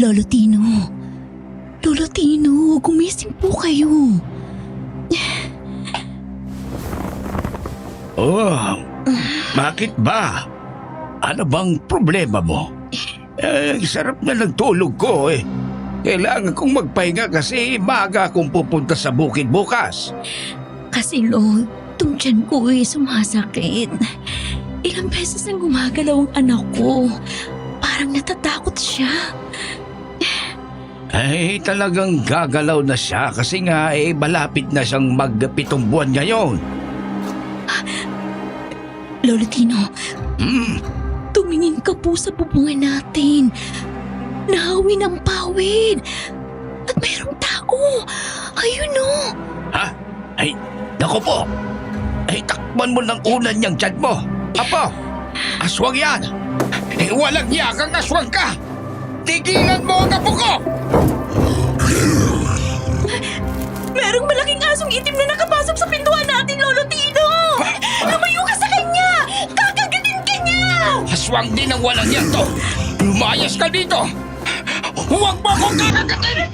Lolo Tino. Lolo Tino, gumising po kayo. Oh, bakit ba? Ano bang problema mo? Sarap na nagtulog ko eh. Kailangan kong magpahinga kasi maaga akong pupunta sa bukid bukas. Kasi Lo, itong tiyan ko sumasakit. Ilang beses nang gumagalaw ang anak ko. Parang natatakot siya. Ay, talagang gagalaw na siya kasi nga malapit na siyang mag-7 buwan ngayon. Lolo Tino, tumingin ka po sa bubungan natin. Nahawin ang pawid. At mayroong tao. Ayun o. Ha? Ay, naku po. Ay, takpan mo ng ulan niyang tiyan mo. Apo, aswang yan. Walang yakang aswang ka. Tigilan mo ang apo ko! Merong malaking asong itim na nakapasok sa pintuan natin, Lolo Tino! Lumayo ka sa kanya! Kakagatin ka niya! Aswang din ang walang yan to. Lumayas ka dito. Huwag mo akong kakagatin!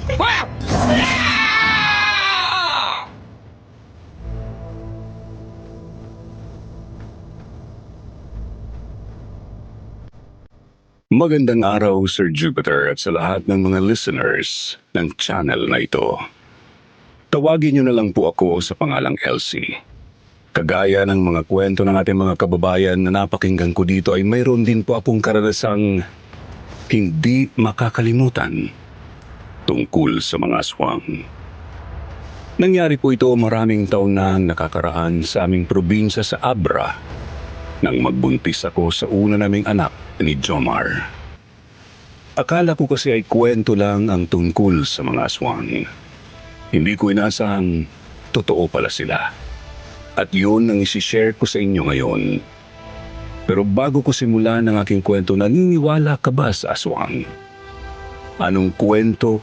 Magandang araw, Sir Jupiter, at sa lahat ng mga listeners ng channel na ito. Tawagin niyo na lang po ako sa pangalang Elsie. Kagaya ng mga kwento ng ating mga kababayan na napakinggan ko dito ay mayroon din po akong karanasang hindi makakalimutan tungkol sa mga aswang. Nangyari po ito maraming taon na nakakaraan sa aming probinsya sa Abra nang magbuntis ako sa una naming anak ni Jomar. Akala ko kasi ay kwento lang ang tungkol sa mga aswang. Hindi ko inasahang totoo pala sila. At yun ang isi-share ko sa inyo ngayon. Pero bago ko simulan ang aking kwento, naniniwala ka ba sa aswang? Anong kwento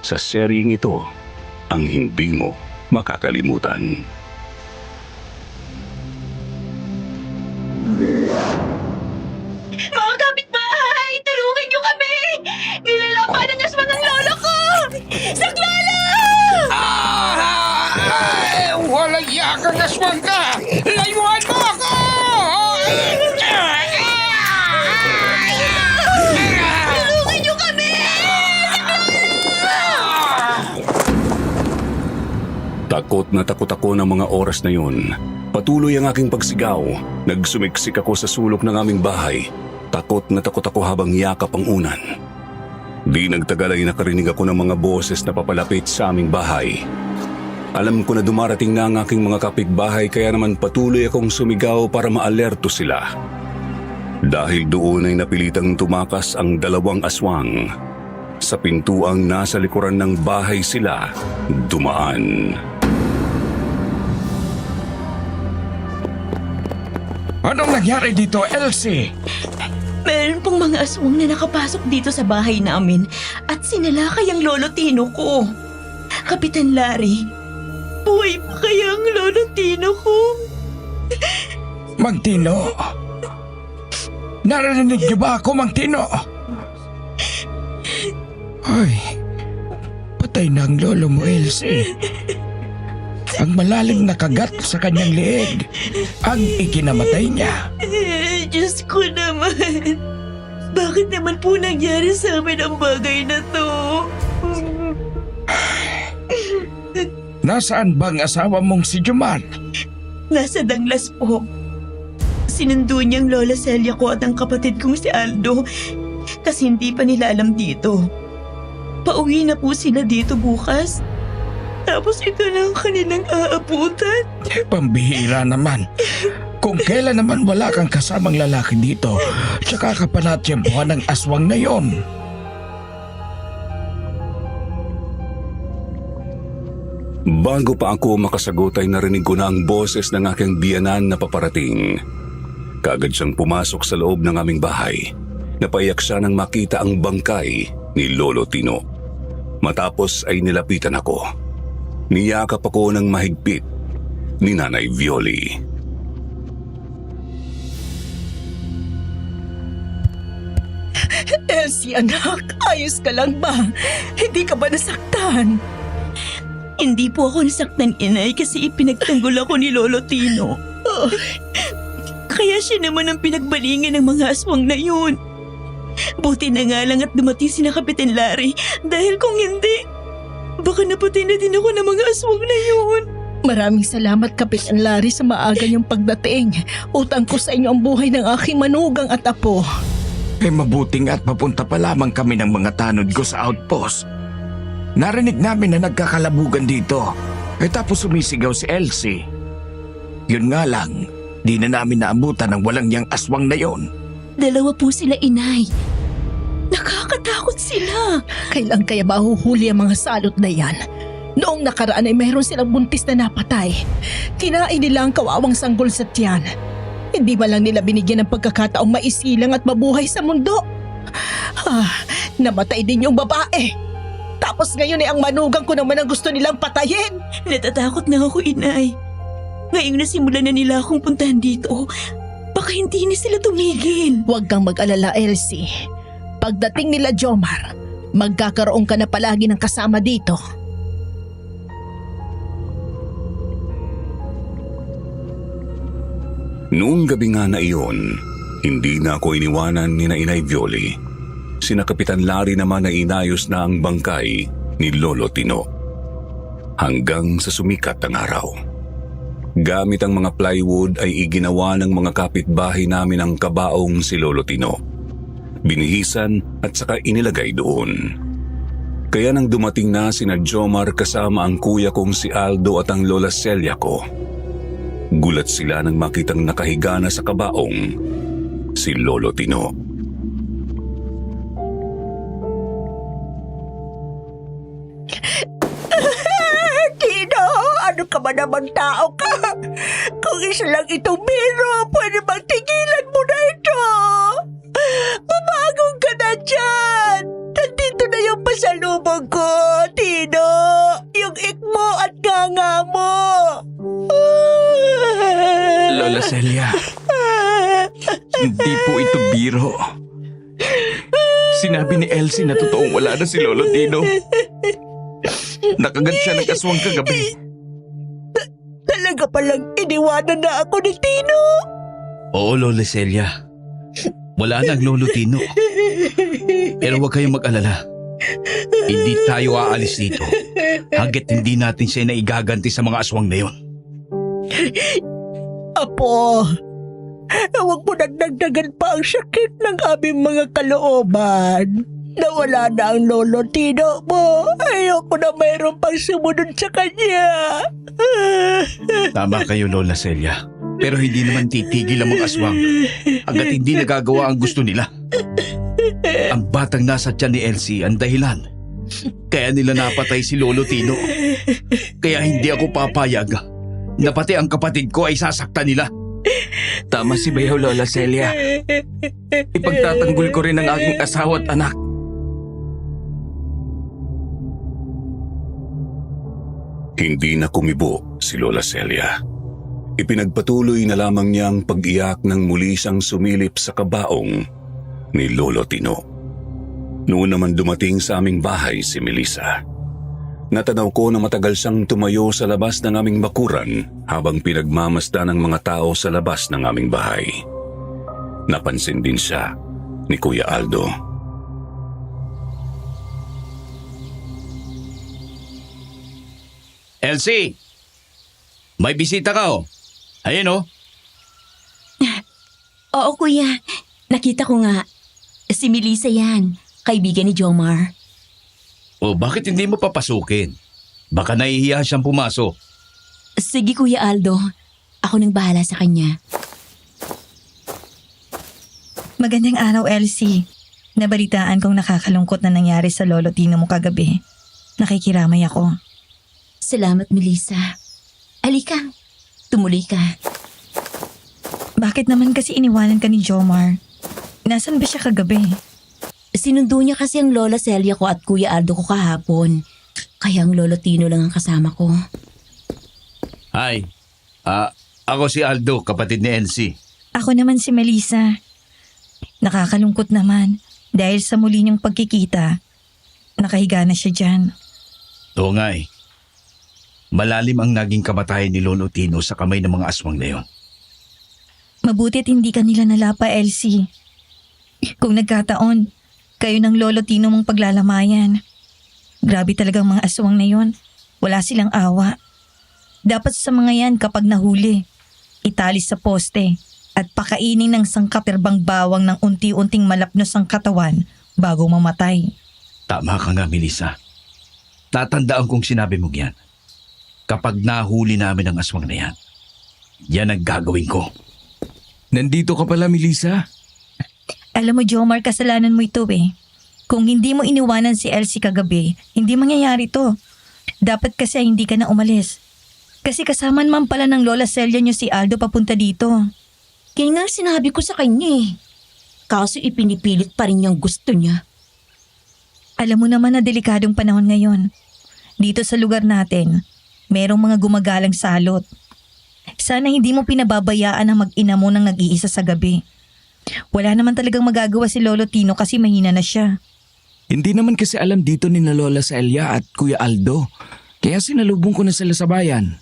sa seryeng ito ang hindi mo makakalimutan? Mga kapitbahay! Tulungan niyo kami! Nilalaman ng aswang ang lolo ko! Saklala! Walang yakang aswang ka! Layuan mo ako! Tulungan niyo kami! Takot na takot ako ng mga oras na yun. Patuloy ang aking pagsigaw. Nagsumiksik ako sa sulok ng aming bahay. Takot na takot ako habang yakap ang unan. Di nagtagal ay nakarinig ako ng mga boses na papalapit sa aming bahay. Alam ko na dumarating na ang aking mga kapitbahay kaya naman patuloy akong sumigaw para maalerto sila. Dahil doon ay napilitang tumakas ang 2 aswang. Sa pintuang nasa likuran ng bahay sila dumaan. Anong nangyari dito, Elsie? Meron pong mga aswang na nakapasok dito sa bahay namin at sinalakay ang lolo Tino ko. Kapitan Larry, buhay pa kaya ang lolo Tino ko? Mang Tino? Narinig niyo ba ako, Mang Tino? Ay, patay na ang lolo mo, Elsie. Ang malalim na kagat sa kanyang leeg ang ikinamatay niya. Diyos ko naman. Bakit naman po nangyari sa amin ang bagay na to? Nasaan bang asawa mong si Juman? Nasa Danglas po. Sinundo niyang Lola Celia ko at ang kapatid kong si Aldo kasi hindi pa nila alam dito. Pauwi na po sila dito bukas. Tapos ito na ang kanilang aabutan. Pambihira naman. Kung kailan naman wala kang kasamang lalaki dito, tsaka ka pa natiyempuhan ng aswang na yon. Bago pa ako makasagot ay narinig ko na ang boses ng aking biyanan na paparating. Kaagad siyang pumasok sa loob ng aming bahay. Napaiyak siya nang makita ang bangkay ni Lolo Tino. Matapos ay nilapitan ako. Niyakap ako ng mahigpit ni Nanay Violi. Elsie, anak, ayos ka lang ba? Hindi ka ba nasaktan? Hindi po ako nasaktan, inay, kasi ipinagtanggol ako ni Lolo Tino. Kaya siya naman ang pinagbalingan ng mga aswang na yun. Buti na nga lang at dumating si na Kapitan Larry dahil kung hindi, baka napatay na din ako ng mga aswang na yun. Maraming salamat, Kapitan Larry, sa maaga niyong pagdating. Utang ko sa inyo ang buhay ng aking manugang at apo. Mabuti nga at papunta pa lamang kami ng mga tanod ko sa outpost. Narinig namin na nagkakalabugan dito. Tapos sumisigaw si Elsie. Yun nga lang, di na namin naabutan ng walang niyang aswang na yon. Dalawa po sila, inay. Nakakatakot sila. Kailan kaya mahuhuli ang mga salot na yan? Noong nakaraan ay mayroon silang buntis na napatay. Kinain nila ang kawawang sanggol sa tiyan. Hindi ba lang nila binigyan ng pagkakataong maisilang at mabuhay sa mundo? Namatay din yung babae. Tapos ngayon ay ang manugang ko naman ang gusto nilang patayin. Natatakot na ako, inay. Ngayong nasimulan na nila akong puntahan dito, baka hindi na sila tumigil. Huwag kang mag-alala, Elsie. Pagdating nila Jomar, magkakaroon ka na palagi ng kasama dito. Noong gabi nga na iyon, hindi na ako iniwanan ni na Inay Violi. Sina Kapitan Larry naman na inayos na ang bangkay ni Lolo Tino. Hanggang sa sumikat ang araw. Gamit ang mga plywood ay iginawa ng mga kapitbahay namin ang kabaong si Lolo Tino. Binihisan at saka inilagay doon. Kaya nang dumating na sina Jomar kasama ang kuya kong si Aldo at ang lola Celia ko, gulat sila nang makitang nakahiga na sa kabaong si Lolo Tino. Tino, ano ka ba naman tao ka? Kung isa lang itong biro, pwede bang tigilan mo na ito? Bumagong ka na dyan! Nandito na yung pasalubong ko, Tino! Yung ikmo at nganga mo! Lola Celia, hindi po ito biro. Sinabi ni Elsie na totoong wala na si Lolo Tino. Nakagat siya ng aswang kagabi. Talaga palang iniwanan na ako ni Tino! Oo, Lola Celia. Wala na ang Lolo Tino. Pero huwag kayong mag-alala. Hindi tayo aalis dito hanggat hindi natin siya naigaganti sa mga aswang na yon. Apo, huwag mo nagdagdagan pa ang sakit ng aming mga kalooban. Nawala na ang Lolo Tino mo. Ayoko na mayroon pang sumunod sa kanya. Tama kayo, Lola Celia. Pero hindi naman titigil ang mga aswang hanggat hindi nagagawa ang gusto nila. Ang batang nasa tiyan ni Elsie ang dahilan. Kaya nila napatay si Lolo Tino. Kaya hindi ako papayag na pati ang kapatid ko ay sasaktan nila. Tama si Bayaw, Lola Celia. Ipagtatanggol ko rin ang aking asawa at anak. Hindi na kumibo si Lola Celia. Ipinagpatuloy na lamang niya ang pag-iyak nang muli siyang sumilip sa kabaong ni Lolo Tino. Noon naman dumating sa aming bahay si Melissa. Natanaw ko na matagal siyang tumayo sa labas ng aming bakuran habang pinagmamasdan ng mga tao sa labas ng aming bahay. Napansin din siya ni Kuya Aldo. Elsie! May bisita ka oh. Ayun oh. Oo, kuya. Nakita ko nga. Si Melissa yan. Kaibigan ni Jomar. O bakit hindi mo papasukin? Baka nahihiya siyang pumasok. Sige, Kuya Aldo. Ako nang bahala sa kanya. Magandang araw, Elsie. Nabalitaan kong nakakalungkot na nangyari sa Lolo Tino mo kagabi. Nakikiramay ako. Salamat, Melissa. Halika. Tumuloy ka. Bakit naman kasi iniwanan ka ni Jomar? Nasaan ba siya kagabi? Sinundo niya kasi ang Lola Celia ko at Kuya Aldo ko kahapon. Kaya ang Lolo Tino lang ang kasama ko. Hi. Ako si Aldo, kapatid ni Elsie. Ako naman si Melissa. Nakakalungkot naman. Dahil sa muli niyong pagkikita, nakahiga na siya dyan. Oo nga eh. Malalim ang naging kamatayan ni Lolo Tino sa kamay ng mga aswang na yon. Mabutit hindi ka nila nalapa, Elsie. Kung nagkataon, kayo ng Lolo Tino mong paglalamayan. Grabe talagang mga aswang na yon. Wala silang awa. Dapat sa mga yan kapag nahuli, italis sa poste at pakainin ng sangkaterbang bawang ng unti-unting malapnos ang katawan bago mamatay. Tama ka nga, Melissa. Tatandaan kong sinabi mo yan. Kapag nahuli namin ang aswang na yan, yan ang gagawin ko. Nandito ka pala, Melissa. Alam mo, Jomar, kasalanan mo ito eh. Kung hindi mo iniwanan si Elsie kagabi, hindi mangyayari to. Dapat kasi hindi ka na umalis. Kasi kasama naman pala ng Lola Celia niyo si Aldo papunta dito. Kaya nga sinabi ko sa kanya eh. Kaso ipinipilit pa rin niyang gusto niya. Alam mo naman na delikadong panahon ngayon. Dito sa lugar natin, merong mga gumagalang salot. Sana hindi mo pinababayaan ang mag-ina mo nang nag-iisa sa gabi. Wala naman talagang magagawa si Lolo Tino kasi mahina na siya. Hindi naman kasi alam dito ni na Lola Celia at Kuya Aldo. Kaya sinalubong ko na sila sa bayan.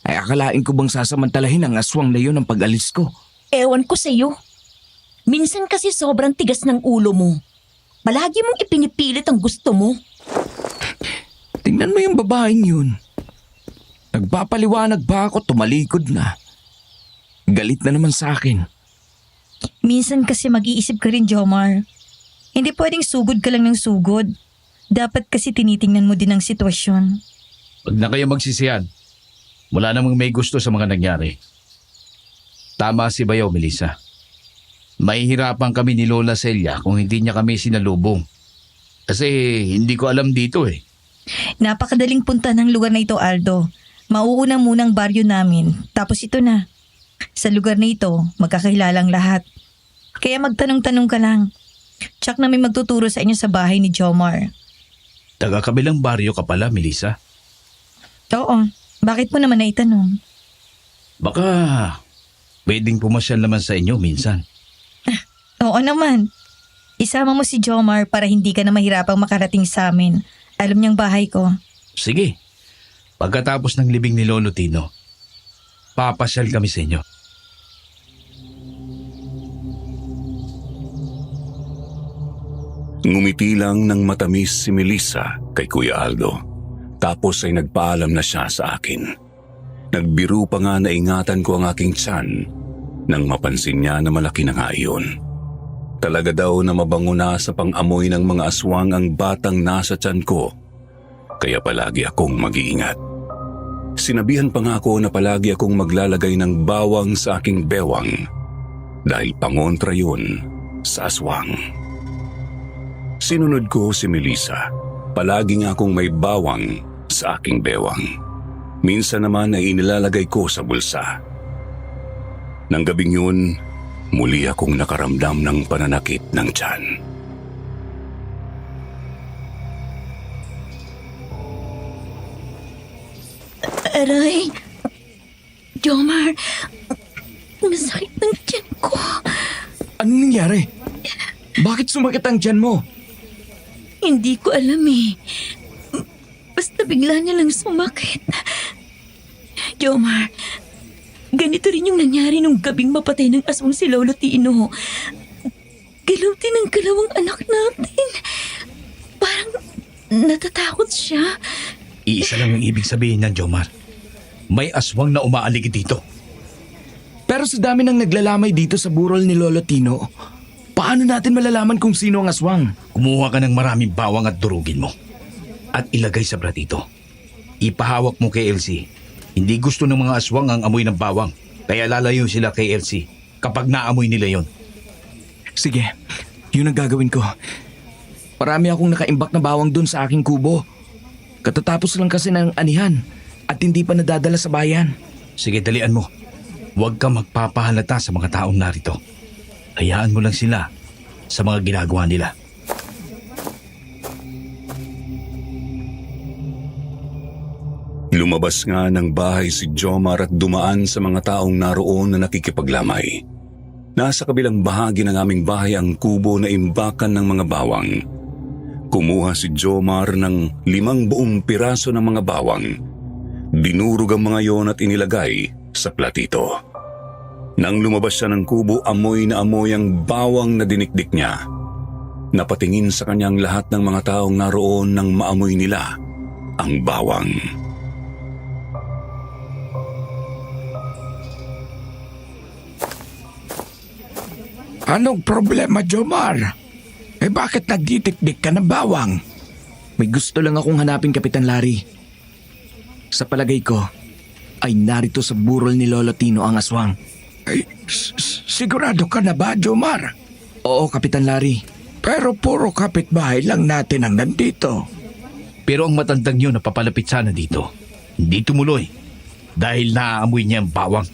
Ay akalain ko bang sasamantalahin ang aswang na yun ang pag-alis ko? Ewan ko sa'yo. Minsan kasi sobrang tigas ng ulo mo. Palagi mong ipinipilit ang gusto mo. Tingnan mo yung babaeng yun. Nagpapaliwanag ba ako, tumalikod na. Galit na naman sa akin. Minsan kasi mag-iisip ka rin, Jomar. Hindi pwedeng sugod ka lang ng sugod. Dapat kasi tinitingnan mo din ang sitwasyon. Huwag na kayo magsisiyan. Wala namang may gusto sa mga nangyari. Tama si Bayaw, Melissa. Mahihirapan kami ni Lola Celia kung hindi niya kami sinalubong. Kasi hindi ko alam dito eh. Napakadaling punta ng lugar na ito, Aldo. Mauuna munang baryo namin, tapos ito na. Sa lugar na ito, magkakakilalang lahat. Kaya magtanong-tanong ka lang. Tsak na may magtuturo sa inyo sa bahay ni Jomar. Taga-kabilang baryo ka pala, Melissa. Oo, bakit mo naman naitanong? Baka pwedeng pumasyal naman sa inyo minsan. Oo naman. Isama mo si Jomar para hindi ka na mahirapang makarating sa amin. Alam niyang bahay ko. Sige. Pagkatapos ng libing ni Lolo Tino, papasyal kami sa inyo. Ngumiti lang ng matamis si Melissa kay Kuya Aldo. Tapos ay nagpaalam na siya sa akin. Nagbiro pa nga na ingatan ko ang aking tiyan nang mapansin niya na malaki na nga iyon. Talaga daw na mabango na sa pang-amoy ng mga aswang ang batang nasa tiyan ko. Kaya palagi akong mag-iingat. Sinabihan pa nga ako na palagi akong maglalagay ng bawang sa aking bewang dahil pangontra yun sa aswang. Sinunod ko si Melissa. Palagi nga akong may bawang sa aking bewang. Minsan naman ay inilalagay ko sa bulsa. Nang gabing yun, muli akong nakaramdam ng pananakit ng tiyan. Aray! Jomar! Masakit ng tiyan ko. Anong nangyari? Bakit sumakit ang tiyan mo? Hindi ko alam eh. Basta bigla niya lang sumakit. Jomar, ganito rin yung nangyari nung gabing mapatay ng aswang si Lolo Tino. Galaw din ang galawang anak natin. Parang natatakot siya. Iisa lang ang ibig sabihin ng Jomar. May aswang na umaaligid dito. Pero sa dami ng naglalamay dito sa burol ni Lolo Tino, paano natin malalaman kung sino ang aswang? Kumuha ka ng maraming bawang at durugin mo. At ilagay sa bratito. Ipahawak mo kay Elsie. Hindi gusto ng mga aswang ang amoy ng bawang. Kaya lalayo sila kay Elsie kapag naamoy nila yon. Sige, yun ang gagawin ko. Marami akong nakaimbak na bawang dun sa aking kubo. Katatapos lang kasi ng anihan at hindi pa nadadala sa bayan. Sige, dalian mo. Huwag kang magpapahalata sa mga taong narito. Hayaan mo lang sila sa mga ginagawa nila. Lumabas nga ng bahay si Jomar at dumaan sa mga taong naroon na nakikipaglamay. Nasa kabilang bahagi ng aming bahay ang kubo na imbakan ng mga bawang. Kumuha si Jomar ng 5 buong piraso ng mga bawang. Dinurog ang mga yon at inilagay sa platito. Nang lumabas siya ng kubo, amoy na amoy ang bawang na dinikdik niya. Napatingin sa kanyang lahat ng mga taong naroon nang maamoy nila ang bawang. Anong problema, Jomar? Bakit nagdidikdik ka ng bawang? May gusto lang akong hanapin, Kapitan Larry. Sa palagay ko, ay narito sa burol ni Lolo Tino ang aswang. Sigurado ka na ba, Jomar? Oo, Kapitan Larry. Pero puro kapitbahay lang natin ang nandito. Pero ang matandang yun napapalapit sana dito. Hindi tumuloy dahil naaamoy niya ang bawang.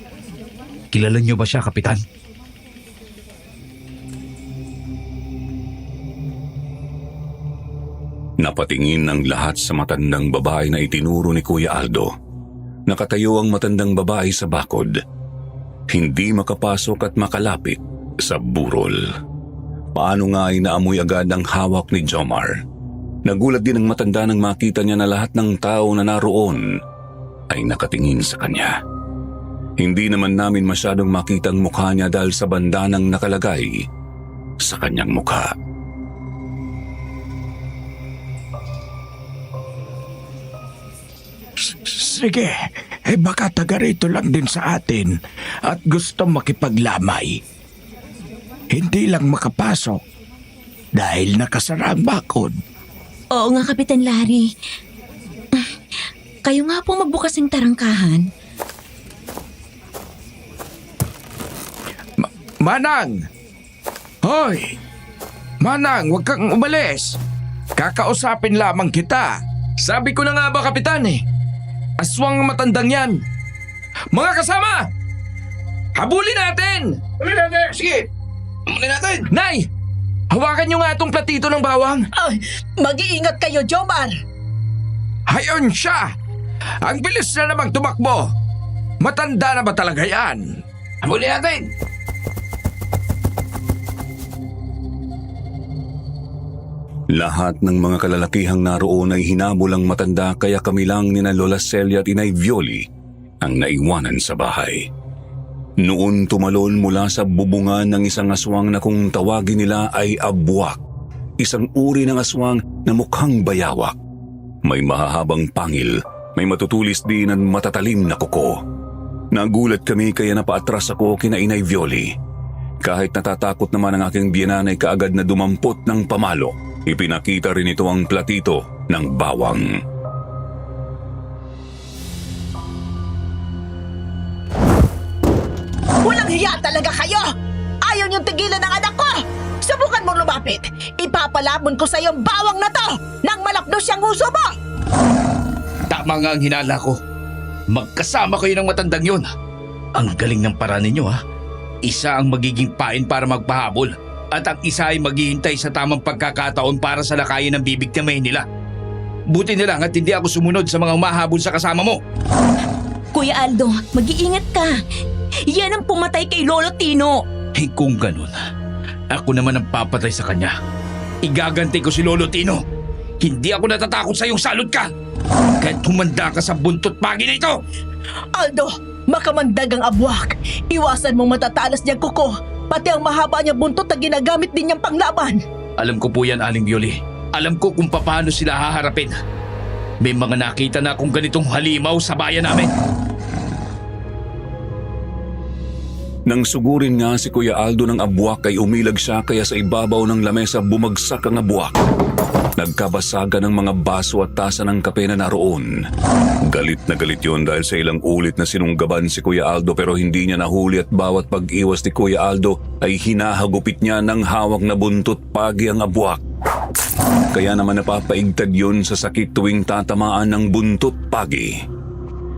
Kilala niyo ba siya, Kapitan? Napatingin ang lahat sa matandang babae na itinuro ni Kuya Aldo. Nakatayo ang matandang babae sa bakod. Hindi makapasok at makalapit sa burol. Paano nga ay naamoy agad ang hawak ni Jomar? Nagulat din ang matanda nang makita niya na lahat ng tao na naroon ay nakatingin sa kanya. Hindi naman namin masyadong makita ang mukha niya dahil sa bandanang nakalagay sa kanyang mukha. Sige, baka taga rito lang din sa atin at gusto makipaglamay. Hindi lang makapasok dahil nakasara ang bakod. Oo nga, Kapitan Larry. Kayo nga po magbukas ng tarangkahan. Manang! Hoy! Manang, huwag kang umalis. Kakausapin lamang kita. Sabi ko na nga ba, Kapitan Aswang ang matandang yan. Mga kasama! Habulin natin! Habulin natin! Sige! Habulin natin! Nay! Hawakan niyo nga itong platito ng bawang. Ay, mag-iingat kayo, Jomar! Hayon siya! Ang bilis na namang tumakbo! Matanda na ba talaga yan? Habulin natin! Lahat ng mga kalalakihang naroon ay hinabol ang matanda kaya kami lang ni na Lola Celia at Inay Violi ang naiwanan sa bahay. Noon tumalon mula sa bubungan ng isang aswang na kung tawagin nila ay abwak, isang uri ng aswang na mukhang bayawak. May mahahabang pangil, may matutulis din at matatalim na kuko. Nagulat kami kaya napaatras ako kina Inay Violi. Kahit natatakot naman ang aking biyenan ay kaagad na dumampot ng pamalo. Ipinakita rin ito ang platito ng bawang. Walang hiya talaga kayo! Ayaw niyong tigilan ang anak ko! Subukan mong lumapit! Ipapalabon ko sa iyong bawang na to nang malapdos siyang uso mo! Tama nga ang hinala ko. Magkasama kayo ng matandang yun. Ang galing ng paraan ninyo, ha? Isa ang magiging pain para magpahabol at ang isa ay maghihintay sa tamang pagkakataon para sa lakayin ng bibig na may nila. Buti na lang at hindi ako sumunod sa mga humahabol sa kasama mo. Kuya Aldo, mag-iingat ka. Yan ang pumatay kay Lolo Tino. Kung ganun, ako naman ang papatay sa kanya. Igaganti ko si Lolo Tino. Hindi ako natatakot sa iyong salot ka. Kahit humanda ka sa buntot pagi na ito. Aldo, makamandag ang abwak. Iwasan mong matatalas niyang kuko. Pati ang mahaba niyang buntot na ginagamit din niyang panglaban. Alam ko po yan, Aling Violi. Alam ko kung paano sila haharapin. May mga nakita na akong ganitong halimaw sa bayan namin. Nang sugurin nga si Kuya Aldo ng abwak ay umilag siya kaya sa ibabaw ng lamesa bumagsak ang abwak. Nagkabasagan ng mga baso at tasa ng kape na naroon. Galit na galit yon dahil sa ilang ulit na sinunggaban si Kuya Aldo pero hindi niya nahuli at bawat pag-iwas ni Kuya Aldo ay hinahagupit niya ng hawak na buntot pagi ang abwak. Kaya naman napapaigtad yon sa sakit tuwing tatamaan ng buntot pagi.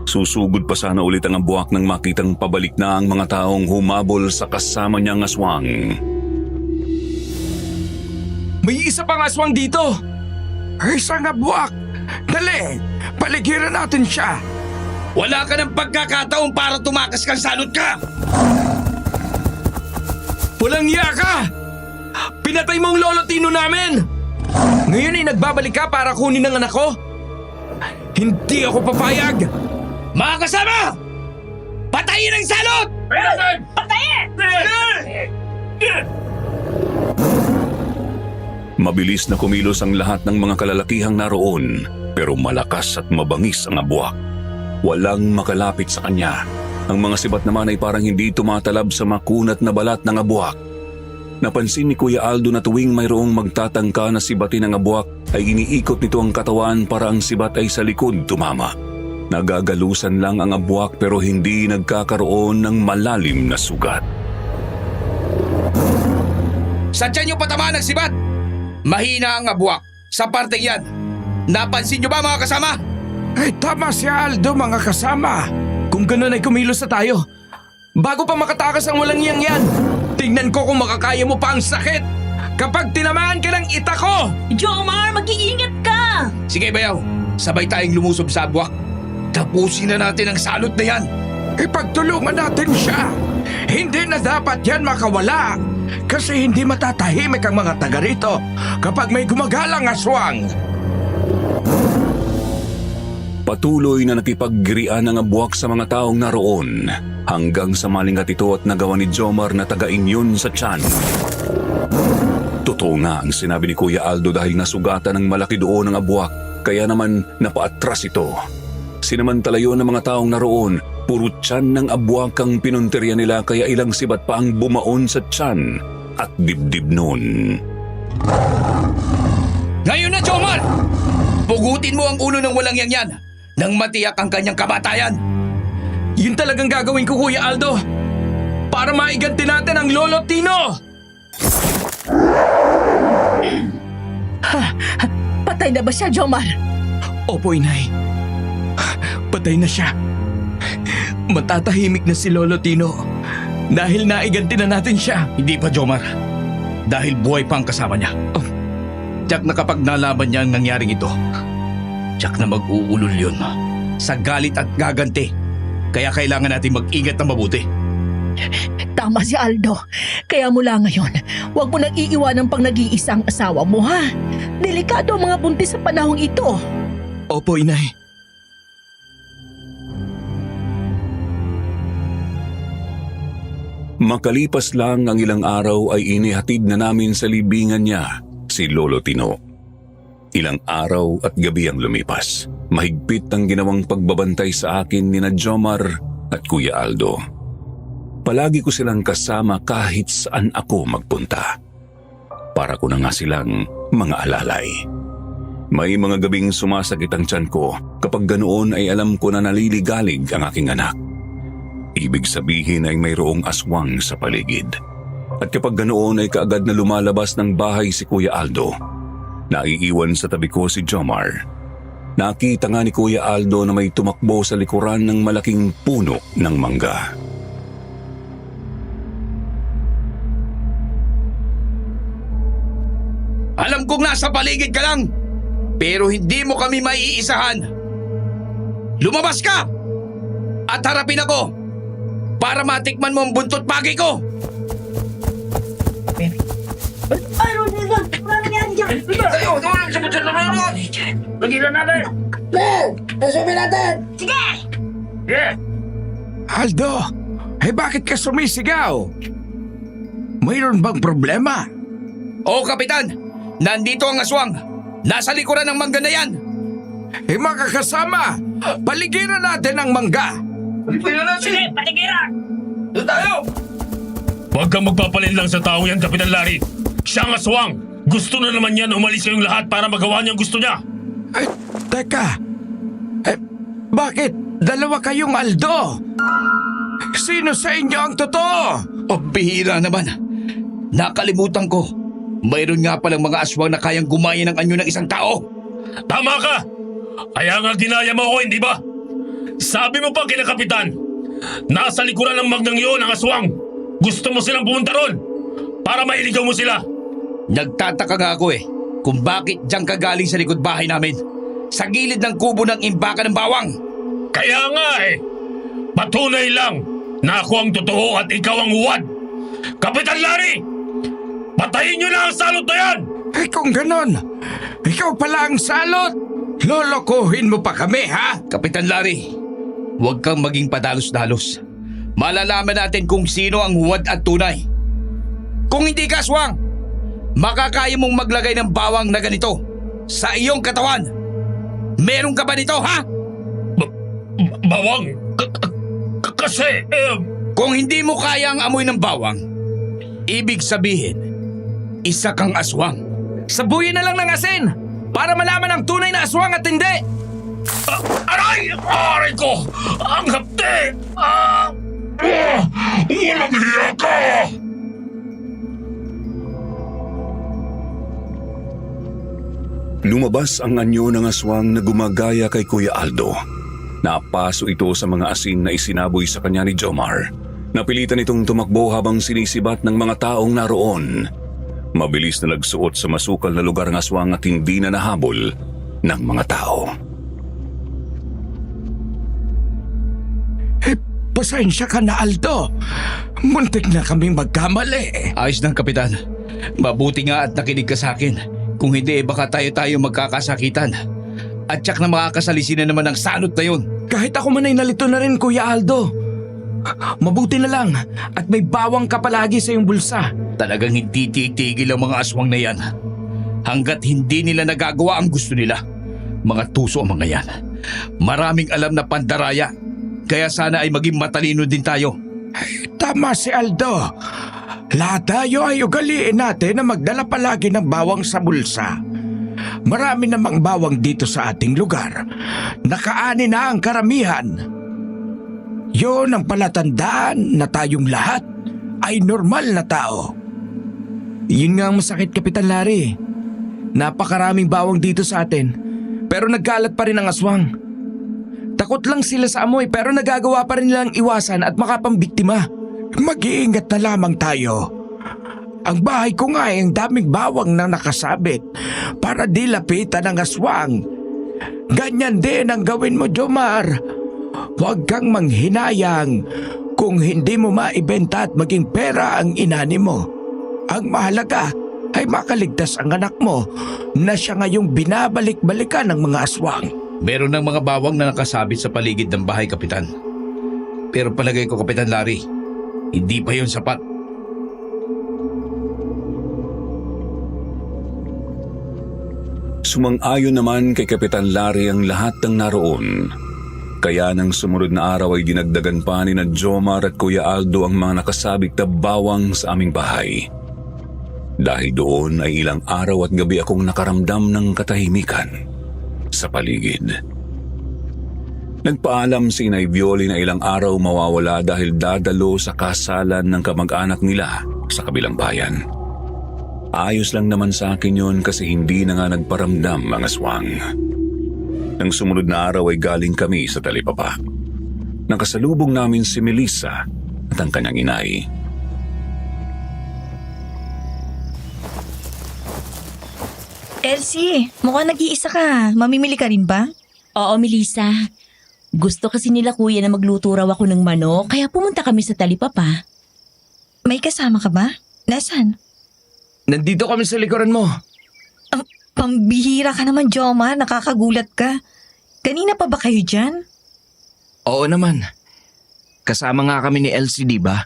Susugod pa sana ulit ang abwak nang makitang pabalik na ang mga taong humabol sa kasama niyang aswang. May isa pang aswang dito! Isang abwak! Dali! Paligiran natin siya! Wala ka ng pagkakataon para tumakas kang salot ka! Walang iya ka! Pinatay mo ang lolo Tino namin! Ngayon ay nagbabalik ka para kunin ang anak ko? Hindi ako papayag! Mga kasama! Patayin ang salot! Mabilis na kumilos ang lahat ng mga kalalakihang naroon, pero malakas at mabangis ang abwak. Walang makalapit sa kanya. Ang mga sibat naman ay parang hindi tumatalab sa makunat na balat ng abwak. Napansin ni Kuya Aldo na tuwing mayroong magtatangka na sibatin ang abwak ay iniikot nito ang katawan para ang sibat ay sa likod tumama. Nagagalusan lang ang abwak pero hindi nagkakaroon ng malalim na sugat. Sadya niyo patamaan ng sibat! Mahina ang abwak sa parteng yan. Napansin niyo ba mga kasama? Ay tama si Aldo mga kasama. Kung ganun ay kumilos na tayo. Bago pa makatakas ang walang iyang yan, tingnan ko kung makakaya mo pa ang sakit. Kapag tinamaan ka ng ita ko! Jomar, mag-iingat ka! Sige bayaw, sabay tayong lumusob sa abwak. Tapusin na natin ang salot na yan. Ipagtulungan natin siya. Hindi na dapat yan makawala. Kasi hindi matatahimik ang mga taga rito kapag may gumagalang aswang. Patuloy na nakipaggirian ang abwak sa mga taong naroon hanggang sa malingat ito at nagawa ni Jomar na tagain yun sa tiyan. Totoo nga ang sinabi ni Kuya Aldo dahil nasugatan ng malaki doon ang abwak kaya naman napaatras ito. Sinamantala yun ng mga taong naroon, puro tiyan ng abwak ang pinunteriya nila kaya ilang sibat pa ang bumaon sa tiyan at dibdib nun. Ngayon na, Jomar! Pugutin mo ang ulo ng walang yan nang matiyak ang kanyang kamatayan. Yun talagang gagawin ko, Kuya Aldo. Para maiganti natin ang Lolo Tino. Patay na ba siya, Jomar? Opo, Inay. Patay na siya. Matatahimik na si Lolo Tino dahil naiganti na natin siya. Hindi pa, Jomar. Dahil buhay pa ang kasama niya. Tiyak na kapag nalaman niya ang nangyaring ito, tiyak na mag-uulol yun sa galit at gaganti. Kaya kailangan natin mag-ingat na mabuti. Tama si Aldo. Kaya mula ngayon, huwag mo nang iiwanan pang nag-iisang asawa mo, ha? Delikado ang mga buntis sa panahong ito. Opo, Inay. Makalipas lang ang ilang araw ay inihatid na namin sa libingan niya si Lolo Tino. Ilang araw at gabi ang lumipas. Mahigpit ang ginawang pagbabantay sa akin ni Jomar at Kuya Aldo. Palagi ko silang kasama kahit saan ako magpunta. Para ko na nga silang mga alalay. May mga gabing sumasakit ang tiyan ko. Kapag ganoon ay alam ko na naliligalig ang aking anak. Ibig sabihin ay mayroong aswang sa paligid. At kapag ganoon ay kaagad na lumalabas ng bahay si Kuya Aldo. Naiiwan sa tabi ko si Jomar. Nakita nga ni Kuya Aldo na may tumakbo sa likuran ng malaking puno ng mangga. Alam kong nasa paligid ka lang, pero hindi mo kami maiisahan. Lumabas ka! At harapin ako para matikman mo ang buntot pagi ko! Aldo, bakit ka sumisigaw? Mayroon bang problema? Oo, Kapitan! Nandito ang aswang! Nasa likuran ng mangga na yan! Mga kasama, paligiran natin ang mangga. Sige, paligiran! Doon tayo! Huwag kang magpapalinlang sa tao yan, Kapitan Larry. Siya ang aswang. Gusto na naman yan umalis kayong lahat para magawa niya ang gusto niya. Teka. Bakit? Dalawa kayong Aldo. Sino sa inyo ang totoo? O bihira naman. Nakalimutan ko. Mayroon nga palang mga aswang na kayang gumaya ng anyo ng isang tao. Tama ka! Kaya nga ginaya mo ako, hindi ba? Sabi mo pa kina Kapitan, nasa likuran ng magnang yun ang aswang. Gusto mo silang pumunta ron para mailigaw mo sila. Nagtataka nga ako kung bakit diyan ka galing sa likod bahay namin. Sa gilid ng kubo ng imbaka ng bawang. Kaya nga patunay lang na ako ang totoo at ikaw ang huwad. Kapitan Larry! Patayin niyo na ang salot na yan! Eh kung ganon, ikaw pala ang salot! Lolokohin mo pa kami, ha? Kapitan Larry, huwag kang maging padalos-dalos. Malalaman natin kung sino ang huwad at tunay. Kung hindi ka aswang, makakaya mong maglagay ng bawang na ganito sa iyong katawan. Meron ka ba nito, ha? Bawang? Kasi, Kung hindi mo kaya ang amoy ng bawang, ibig sabihin, isa kang aswang. Sabuyin na lang ng asin para malaman ang tunay na aswang at hindi. aray! Aray ko! Ang hapte! Walang hiya ka! Lumabas ang anyo ng aswang na gumagaya kay Kuya Aldo. Napaso ito sa mga asin na isinaboy sa kanya ni Jomar. Napilitan itong tumakbo habang sinisibat ng mga taong naroon. Mabilis na nagsuot sa masukal na lugar ng aswang at hindi na nahabol ng mga tao. Pasensya ka na, Aldo. Muntik na kaming magkamali. Ayos ng kapitan. Mabuti nga at nakinig ka sa akin. Kung hindi, baka tayo magkakasakitan. At tsak na makakasalisin na naman ang sanot na yun. Kahit ako man ay nalito na rin, Kuya Aldo. Mabuti na lang at may bawang ka palagi sa iyong bulsa. Talagang hindi titigil ang mga aswang na yan. Hanggat hindi nila nagagawa ang gusto nila. Mga tuso ang mga yan. Maraming alam na pandaraya. Kaya sana ay maging matalino din tayo. Tama si Aldo. Lahat tayo ay ugaliin natin na magdala palagi ng bawang sa bulsa. Marami namang bawang dito sa ating lugar. Nakaani na ang karamihan. Yun ang palatandaan na tayong lahat ay normal na tao. Yun nga ang masakit, Kapitan Larry. Napakaraming bawang dito sa atin, pero nagkalat pa rin ang aswang. Takot lang sila sa amoy pero nagagawa pa rin nilang iwasan at makapambiktima. Mag-iingat na lamang tayo. Ang bahay ko nga ay ang daming bawang na nakasabit para di lapitan ng aswang. Ganyan din ang gawin mo, Jomar. Huwag kang manghinayang kung hindi mo maibenta at maging pera ang inani mo. Ang mahalaga ay makaligtas ang anak mo na siya ngayong binabalik-balikan ng mga aswang. Meron ng mga bawang na nakasabit sa paligid ng bahay, Kapitan. Pero palagay ko, Kapitan Larry, hindi pa yun sapat. Sumang-ayon naman kay Kapitan Larry ang lahat ng naroon. Kaya nang sumunod na araw ay dinagdagan pa ni na Jomar at Kuya Aldo ang mga nakasabik na bawang sa aming bahay. Dahil doon ay ilang araw at gabi akong nakaramdam ng katahimikan sa paligid. Nagpaalam si Inay Violi na ilang araw mawawala dahil dadalo sa kasalan ng kamag-anak nila sa kabilang bayan. Ayos lang naman sa akin yun kasi hindi na nga nagparamdam ang aswang. Nang sumunod na araw ay galing kami sa Talipapa. Nakasalubong namin si Melissa at ang kanyang inay. Elsie, mukhang nag-iisa ka. Mamimili ka rin ba? Oo, Melissa. Gusto kasi nila kuya na magluto raw ako ng manok, kaya pumunta kami sa Talipapa. May kasama ka ba? Nasaan? Nandito kami sa likuran mo. Pambihira ka naman, Jomar. Nakakagulat ka. Kanina pa ba kayo dyan? Oo naman. Kasama nga kami ni Elsie, di ba?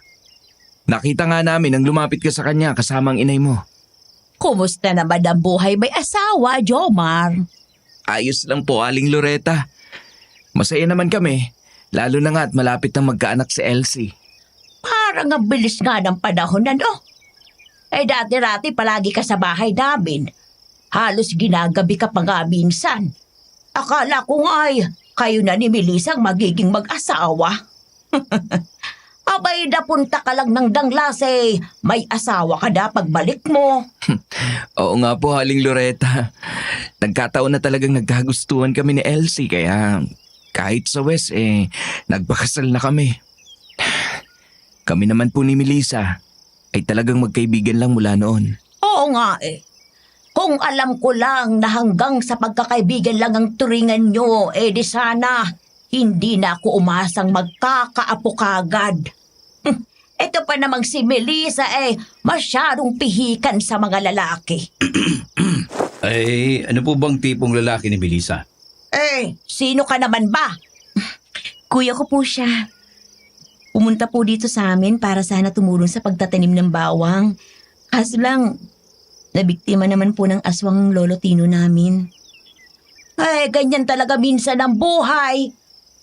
Nakita nga namin nang lumapit ka sa kanya kasama ang inay mo. Kumusta naman ang buhay may asawa, Jomar? Ayos lang po, Aling Loretta. Masaya naman kami, lalo na nga at malapit na magkaanak si Elsie. Parang ang bilis nga ng panahon na, no? Eh dati-rati palagi ka sa bahay namin. Halos ginagabi ka pa nga minsan. Akala ko nga ay kayo na ni Melisang magiging mag-asawa. Abay, napunta ka lang ng danglas eh. May asawa ka na pagbalik mo. Oo nga po, Aling Loretta. Nagkataon na talagang nagkagustuhan kami ni Elsie kaya kahit sa West nagpakasal na kami. Kami naman po ni Melissa ay talagang magkaibigan lang mula noon. Oo nga eh. Kung alam ko lang na hanggang sa pagkakaibigan lang ang turingan nyo, di sana hindi na ako umasang magkakaapo kagad. Ito pa namang si Melissa masyadong pihikan sa mga lalaki. Ay, ano po bang tipong lalaki ni Melissa? Sino ka naman ba? Kuya ko po siya. Pumunta po dito sa amin para sana tumulong sa pagtatanim ng bawang. Kaso lang, nabiktima naman po ng aswang lolo Tino namin. Ganyan talaga minsan ang buhay.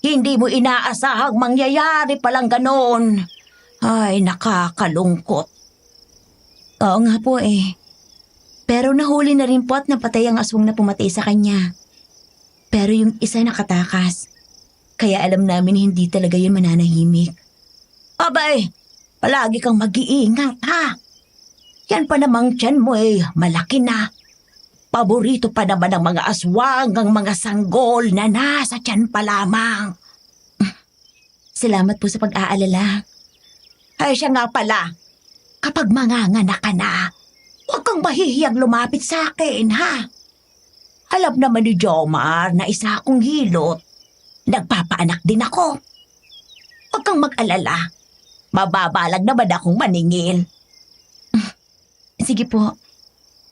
Hindi mo inaasahang mangyayari palang ganon. Nakakalungkot. Oo nga po Pero nahuli na rin po at napatay ang aswang na pumatay sa kanya. Pero yung isa nakatakas. Kaya alam namin hindi talaga yun mananahimik. Abay, palagi kang mag-iingat ha. Yan pa namang tiyan mo malaki na. Paborito pa naman ng mga aswang ang mga sanggol na nasa tiyan pa lamang. Salamat po sa pag-aalala. Siya nga pala, kapag manganganak ka na, huwag kang mahihiyang lumapit sa akin, ha? Alam naman ni Jomar na isa akong hilot. Nagpapaanak din ako. Huwag kang mag-alala. Mababalag naman akong maningil. Sige po.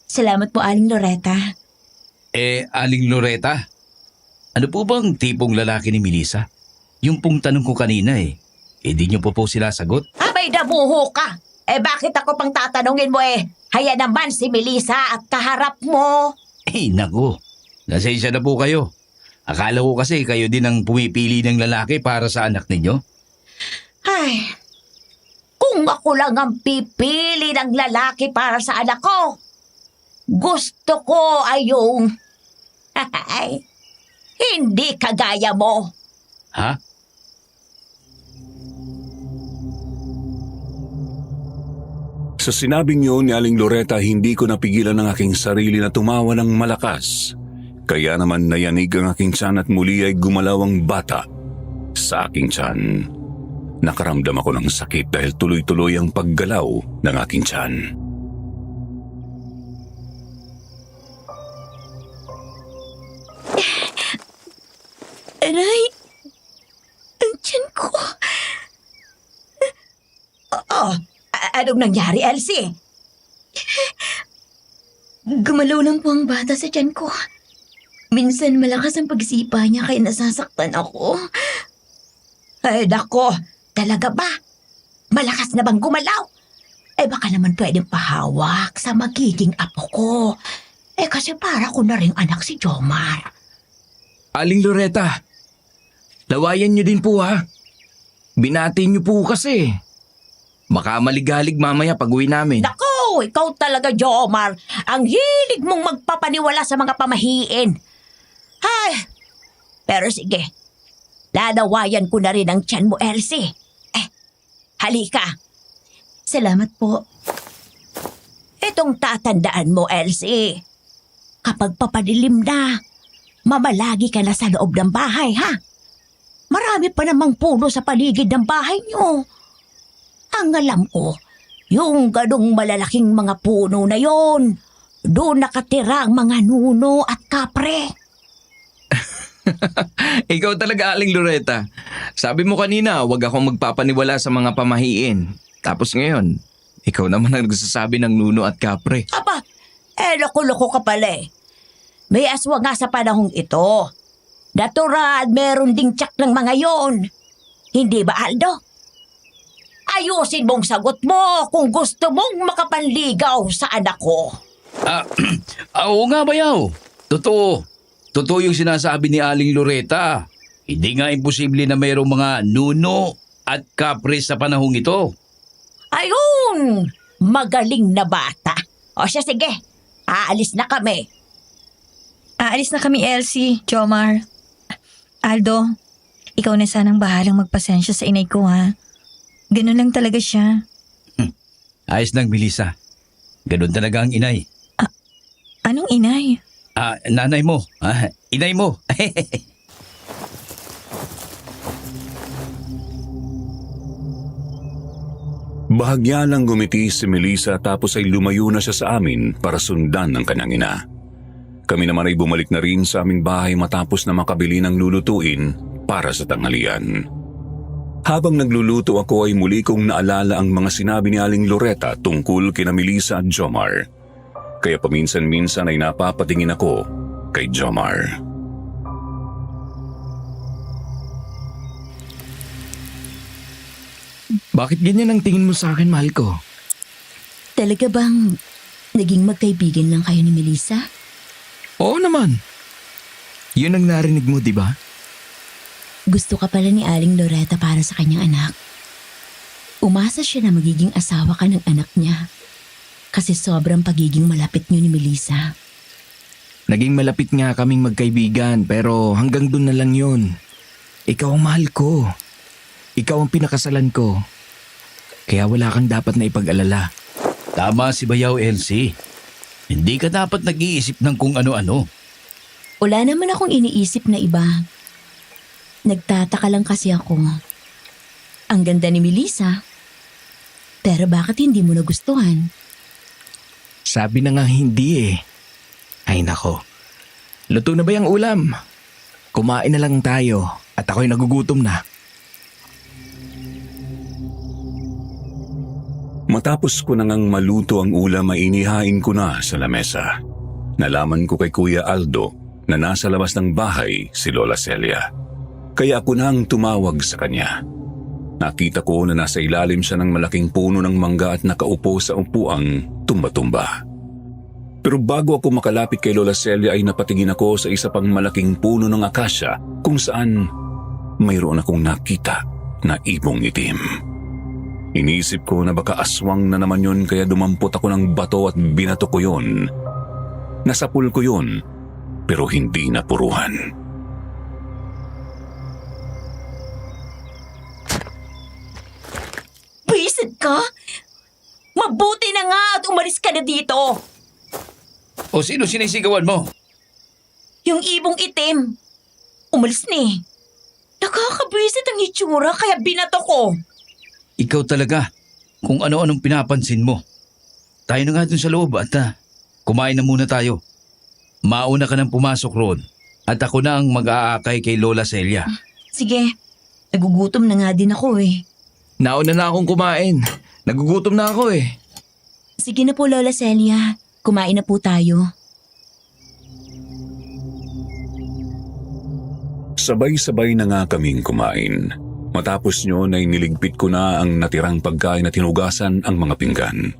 Salamat po, Aling Loretta. Aling Loretta? Ano po bang tipong lalaki ni Melissa? Yung pong tanong ko kanina di niyo po sila sagot? Abay, damuho ka. Bakit ako pang tatanungin mo Haya naman si Melissa at kaharap mo. Naku. Nasensya na po kayo. Akala ko kasi kayo din ang pumipili ng lalaki para sa anak ninyo. Kung ako lang ang pipili ng lalaki para sa anak ko, gusto ko ay yung hindi kagaya mo. Ha? Sa sinabing yun ni Aling Loretta, hindi ko napigilan ang aking sarili na tumawa ng malakas. Kaya naman nayanig ang aking tiyan at muli ay gumalaw ang bata sa aking tiyan. Nakaramdam ako ng sakit dahil tuloy-tuloy ang paggalaw ng aking tiyan. Aray! Ang tiyan ko. Anong nangyari, Elsie? Gumalaw lang po ang bata sa tiyan ko. Minsan malakas ang pagsipa niya kaya nasasaktan ako. Nako, talaga ba? Malakas na bang gumalaw? Baka naman pwedeng pahawak sa magiging apo ko. Kasi para ko na rin anak si Jomar. Aling Loretta, lawayan niyo din po ha. Binati niyo po kasi. Baka maligalig mamaya pag uwi namin. Nako, ikaw talaga, Jomar. Ang hilig mong magpapaniwala sa mga pamahiin. Pero sige, lalawayan ko na rin ang tiyan mo, Elsie. Halika. Salamat po. Itong tatandaan mo, Elsie. Kapag papadilim na, mamalagi ka na sa loob ng bahay, ha? Marami pa namang puno sa paligid ng bahay niyo. Ang alam ko, yung ganong malalaking mga puno na yon, doon nakatira ang mga nuno at kapre. Ikaw talaga, Aling Loretta. Sabi mo kanina, wag akong magpapaniwala sa mga pamahiin. Tapos ngayon, ikaw naman ang nagsasabi ng nuno at kapre. Aba, loko-loko ka pala May aswa nga sa panahong ito. Natural, meron ding tsak ng mga yon. Hindi ba, Aldo? Ayusin mong sagot mo kung gusto mong makapanligaw sa anak ko. Oo nga bayaw. Totoo. Totoo yung sinasabi ni Aling Loretta. Hindi nga imposible na mayroong mga nuno at kapre sa panahong ito. Ayun! Magaling na bata. O siya, sige. Aalis na kami. Aalis na kami, Elsie, Jomar. Aldo, ikaw na sanang bahalang magpasensya sa inay ko, ha? Ganun lang talaga siya. Ayos lang, Melissa. Ganun talaga ang inay. Anong inay? Nanay mo. Inay mo. Bahagya lang gumiti si Melissa tapos ay lumayo na siya sa amin para sundan ng kanyang ina. Kami naman ay bumalik na rin sa aming bahay matapos na makabili ng lulutuin para sa tanghalian. Habang nagluluto ako ay muli kong naalala ang mga sinabi ni Aling Loretta tungkol kina Melissa at Jomar. Kaya paminsan-minsan ay napapatingin ako kay Jomar. Bakit ganyan ang tingin mo sa akin, mahal ko? Talaga bang naging magkaibigan lang kayo ni Melissa? Oo naman. Yun ang narinig mo, di ba? Gusto ka pala ni Aling Loretta para sa kanyang anak. Umasa siya na magiging asawa ka ng anak niya. Kasi sobrang pagiging malapit niyo ni Melissa. Naging malapit nga kaming magkaibigan pero hanggang doon na lang yun. Ikaw ang mahal ko. Ikaw ang pinakasalan ko. Kaya wala kang dapat na ipag-alala. Tama si Bayaw, Elsie. Hindi ka dapat nag-iisip ng kung ano-ano. Wala naman akong iniisip na iba. Nagtataka lang kasi ako. Ang ganda ni Melissa. Pero bakit hindi mo nagustuhan? Sabi na nga hindi eh. Ay nako. Luto na ba yung ulam? Kumain na lang tayo at ako'y nagugutom na. Matapos ko na ngang maluto ang ulam ay inihain ko na sa lamesa. Nalaman ko kay Kuya Aldo na nasa labas ng bahay si Lola Celia. Kaya ako na ang tumawag sa kanya. Nakita ko na nasa ilalim siya ng malaking puno ng mangga at nakaupo sa upuang tumba-tumba. Pero bago ako makalapit kay Lola Celia ay napatingin ako sa isa pang malaking puno ng akasya kung saan mayroon akong nakita na ibong itim. Iniisip ko na baka aswang na naman yun kaya dumampot ako ng bato at binato ko yun. Nasapul ko yun pero hindi napuruhan. Bisit ka? Mabuti na nga at umalis ka na dito. O sino sinisigawan mo? Yung ibong itim. Umalis na eh. Nakakabwisit ang itsura kaya binato ko. Ikaw talaga, kung ano-anong pinapansin mo. Tayo na nga dun sa loob at kumain na muna tayo. Mauna ka nang pumasok roon at ako na ang mag-aakay kay Lola Celia. Sige, nagugutom na nga din ako eh. Nauna na akong kumain. Nagugutom na ako eh. Sige na po, Lola Celia. Kumain na po tayo. Sabay-sabay na nga kaming kumain. Matapos nyo ay niligpit ko na ang natirang pagkain at hinugasan ang mga pinggan.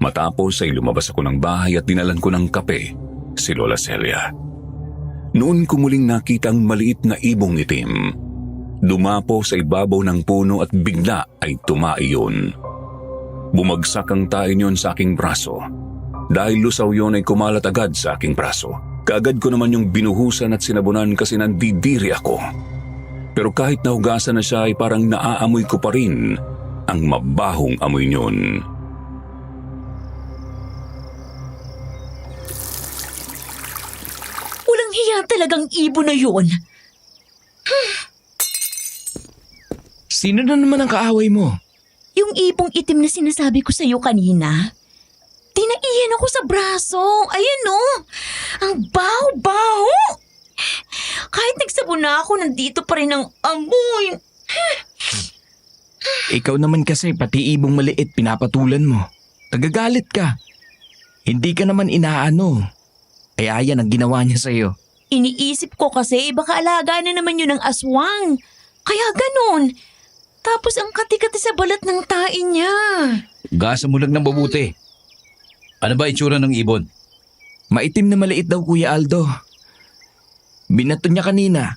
Matapos ay lumabas ako ng bahay at dinalan ko ng kape si Lola Celia. Noon ko muling nakita ang maliit na ibong itim. Dumapo sa ibabaw ng puno at bigla ay tumaiyon. Bumagsak ang tayo niyon sa aking braso. Dahil lusaw yun ay kumalat agad sa aking braso. Kaagad ko naman yung binuhusan at sinabunan kasi nandidiri ako. Pero kahit nahugasan na siya ay parang naaamoy ko pa rin ang mabahong amoy niyon. Walang hiya talagang ibon na yun. Sino na naman ang kaaway mo? Yung ibong itim na sinasabi ko sa'yo kanina. Tinaiyan ako sa braso. Ayan o. Ang baho-baho. Kahit nagsabon na ako, nandito pa rin ang amoy. Ikaw naman kasi pati ibong maliit pinapatulan mo. Tagagalit ka. Hindi ka naman inaano. Kaya yan ang ginawa niya sa'yo. Iniisip ko kasi baka alaga na naman yun ng aswang. Kaya ganun. Tapos ang kati-kati sa balat ng tae niya. Gasa mo lang ng mabuti. Ano ba itsura ng ibon? Maitim na maliit daw, Kuya Aldo. Binato niya kanina.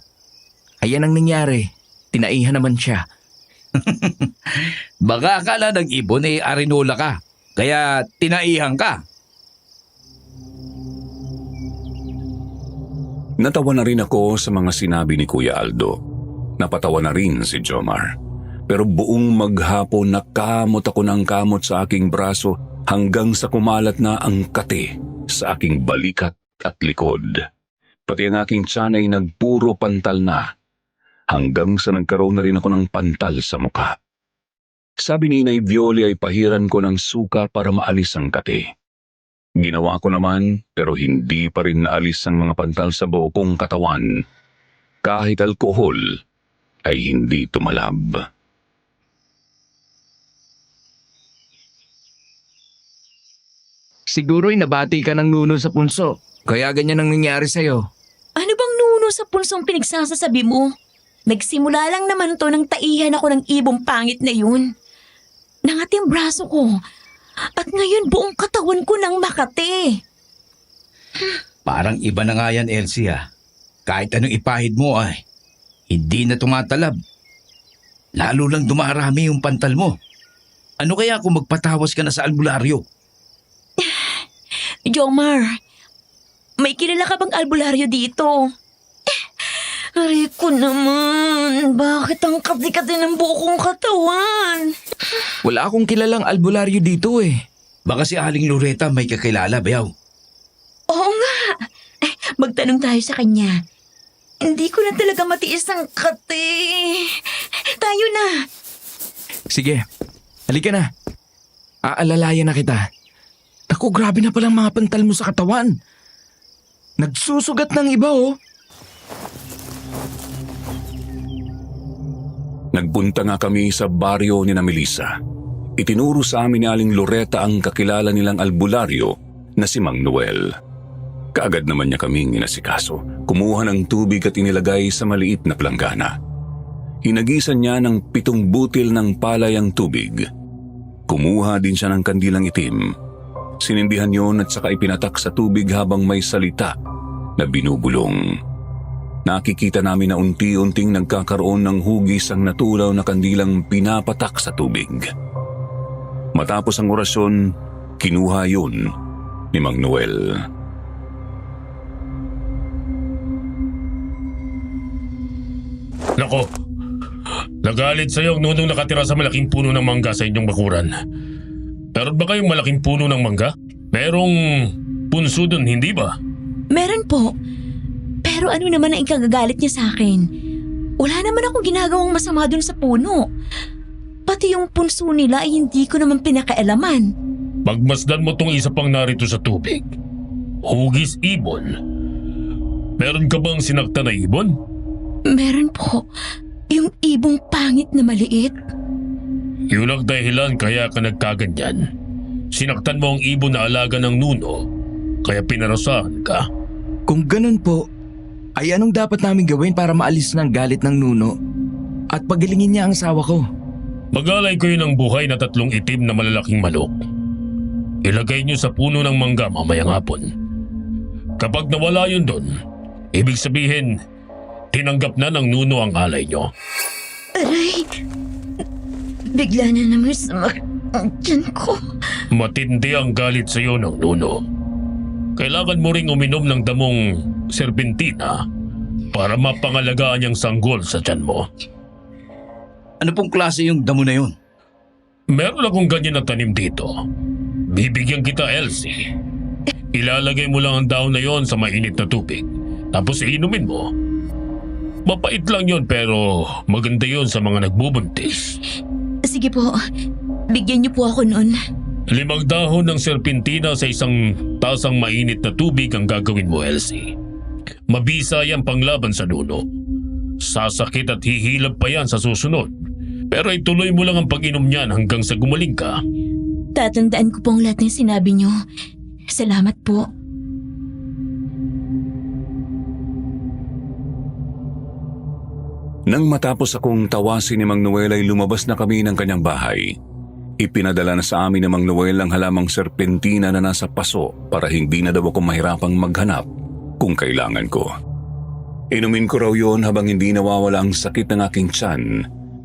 Ayan ang nangyari. Tinaihan naman siya. Baka akala ng ibon ay arinola ka. Kaya tinaihan ka. Natawa na rin ako sa mga sinabi ni Kuya Aldo. Napatawa na rin si Jomar. Pero buong maghapon nakamot ako ng kamot sa aking braso hanggang sa kumalat na ang kate sa aking balikat at likod. Pati ang aking tiyan ay nagpuro pantal na hanggang sa nagkaroon na rin ako ng pantal sa mukha. Sabi ni Inay Violi ay pahiran ko ng suka para maalis ang kate. Ginawa ko naman pero hindi pa rin naalis ang mga pantal sa buong katawan. Kahit alkohol ay hindi tumalab. Siguro'y nabati ka ng nuno sa punso. Kaya ganyan ang nangyari sa'yo. Ano bang nuno sa punsong pinagsasasabi mo? Nagsimula lang naman to nang taihan ako ng ibong pangit na yun. Nangati ang braso ko. At ngayon buong katawan ko nang makati. Parang iba na nga yan, Elsie ah. Kahit anong ipahid mo ay hindi na tumatalab. Lalo lang dumarami yung pantal mo. Ano kaya kung magpatawas ka na sa albularyo? Jomar, may kilala ka bang albularyo dito? Aray ko naman, bakit ang kati-kati ng buong katawan? Wala akong kilalang albularyo dito eh. Baka si Aling Loretta may kakilala, bayaw. Oo nga. Magtanong tayo sa kanya. Hindi ko na talaga matiis ang kati. Tayo na. Sige, halika na. Aalalayan na kita. Naku, grabe na palang mga pantal mo sa katawan. Nagsusugat ng iba oh. Nagpunta nga kami sa baryo ni na Melissa. Itinuro sa amin ni Aling Loretta ang kakilala nilang albularyo na si Mang Noel. Kaagad naman niya kaming inasikaso. Kumuha ng tubig at inilagay sa maliit na planggana. Hinagisan niya ng 7 butil ng palay ang tubig. Kumuha din siya ng kandilang itim. Sinindihan yon at saka ipinatak sa tubig habang may salita na binubulong. Nakikita namin na unti-unting nagkakaroon ng hugis ang natulaw na kandilang pinapatak sa tubig. Matapos ang orasyon, kinuha yun ni Mang Noel. Nako, nagalit sa'yo ang nunong nakatira sa malaking puno ng mangga sa inyong bakuran. Meron ba kayong malaking puno ng mangga? Merong punso dun, hindi ba? Meron po. Pero ano naman ang ikagagalit niya sa akin? Wala naman akong ginagawang masama dun sa puno. Pati yung punso nila ay hindi ko naman pinakaalaman. Pagmasdan mo tong isa pang narito sa tubig. Hugis ibon. Meron ka bang sinakta na ibon? Meron po. Yung ibong pangit na maliit. Yun ang dahilan kaya ka nagkaganyan. Sinaktan mo ang ibon na alaga ng nuno, kaya pinarasahan ka. Kung ganun po, ay anong dapat namin gawin para maalis ng galit ng nuno at pagalingin niya ang asawa ko? Magalay kayo ng buhay na 3 itim na malalaking manok. Ilagay niyo sa puno ng mangga mamayang hapon. Kapag nawala yun doon, ibig sabihin, tinanggap na ng nuno ang alay niyo. Aray! Bigla na naman sa ang tiyan ko. Matindi ang galit sa iyo ng nuno. Kailangan mo ring uminom ng damong serpentina para mapangalagaan niyang sanggol sa tiyan mo. Ano pong klase yung damo na yun? Meron akong ganyan na tanim dito. Bibigyan kita, Elsie. Ilalagay mo lang ang daon na yon sa mainit na tubig. Tapos iinumin mo. Mapait lang yon pero maganda yon sa mga nagbubuntis. Sige po, bigyan niyo po ako nun. 5 dahon ng serpentina sa isang tasang mainit na tubig ang gagawin mo, Elsie. Mabisa yan panglaban sa nuno. Sasakit at hihilab pa yan sa susunod. Pero ituloy mo lang ang pag-inom niyan hanggang sa gumaling ka. Tatandaan ko po ang lahat ng sinabi niyo. Salamat po. Nang matapos akong tawasin ni Mang Noel ay lumabas na kami ng kanyang bahay. Ipinadala na sa amin ni Mang Noel ang halamang serpentina na nasa paso para hindi na daw ako mahirapang maghanap kung kailangan ko. Inumin ko raw yon habang hindi nawawala ang sakit ng aking tiyan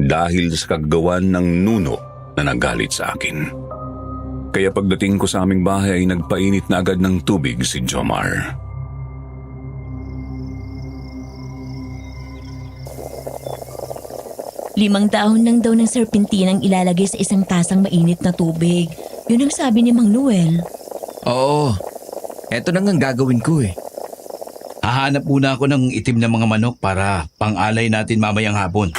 dahil sa kagawan ng nuno na nagalit sa akin. Kaya pagdating ko sa aming bahay ay nagpainit na agad ng tubig si Jomar. Limang dahon lang daw ng serpentinang ilalagay sa isang tasang mainit na tubig. Yun ang sabi ni Mang Noel. Oo, eto na nga gagawin ko eh. Hahanap muna ako ng itim na mga manok para pang-alay natin mamayang hapon.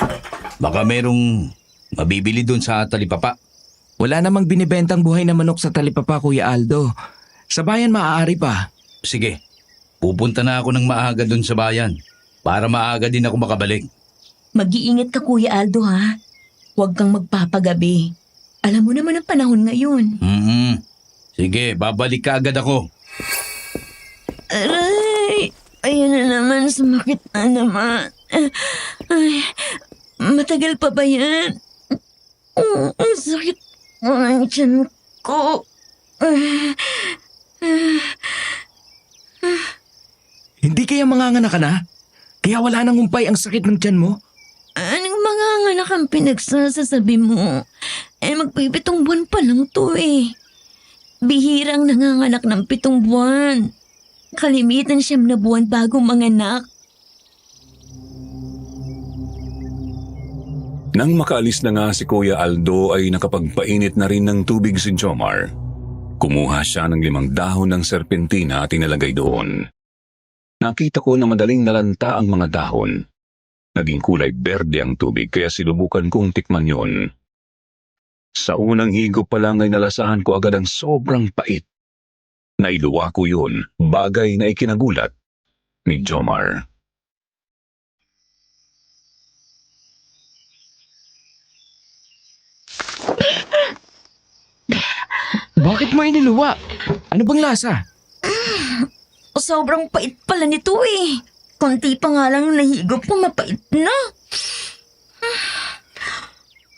Baka merong mabibili dun sa talipapa. Wala namang binibentang buhay na manok sa talipapa, Kuya Aldo. Sa bayan maaari pa. Sige, pupunta na ako ng maaga dun sa bayan para maaga din ako makabalik. Mag-iingat ka, Kuya Aldo, ha? Huwag kang magpapagabi. Alam mo naman ang panahon ngayon. Sige, babalik ka agad ako. Aray! Ayan na naman, sumakit na naman. Ay, matagal pa ba yan? Ang sakit ng tiyan ko. Hindi kaya manganganak ka na? Kaya wala nang umpay ang sakit ng tiyan mo? Anong mga anak ang pinagsasasabi mo? Magpipitong buwan pa lang to eh. Bihirang nanganganak ng 7 buwan. Kalimitan 9 na buwan bago manganak. Nang makaalis na nga si Kuya Aldo ay nakapagpainit na rin ng tubig si Jomar. Kumuha siya ng 5 dahon ng serpentina at inalagay doon. Nakita ko na madaling nalanta ang mga dahon. Naging kulay berde ang tubig kaya sinubukan kong tikman yon. Sa unang higop pa lang ay nalasahan ko agad ang sobrang pait. Nailuwa ko yun, bagay na ikinagulat ni Jomar. Bakit mo iniluwa? Ano bang lasa? Sobrang pait pala nito eh. Konti pa nga lang yung nahigop ko, mapait na.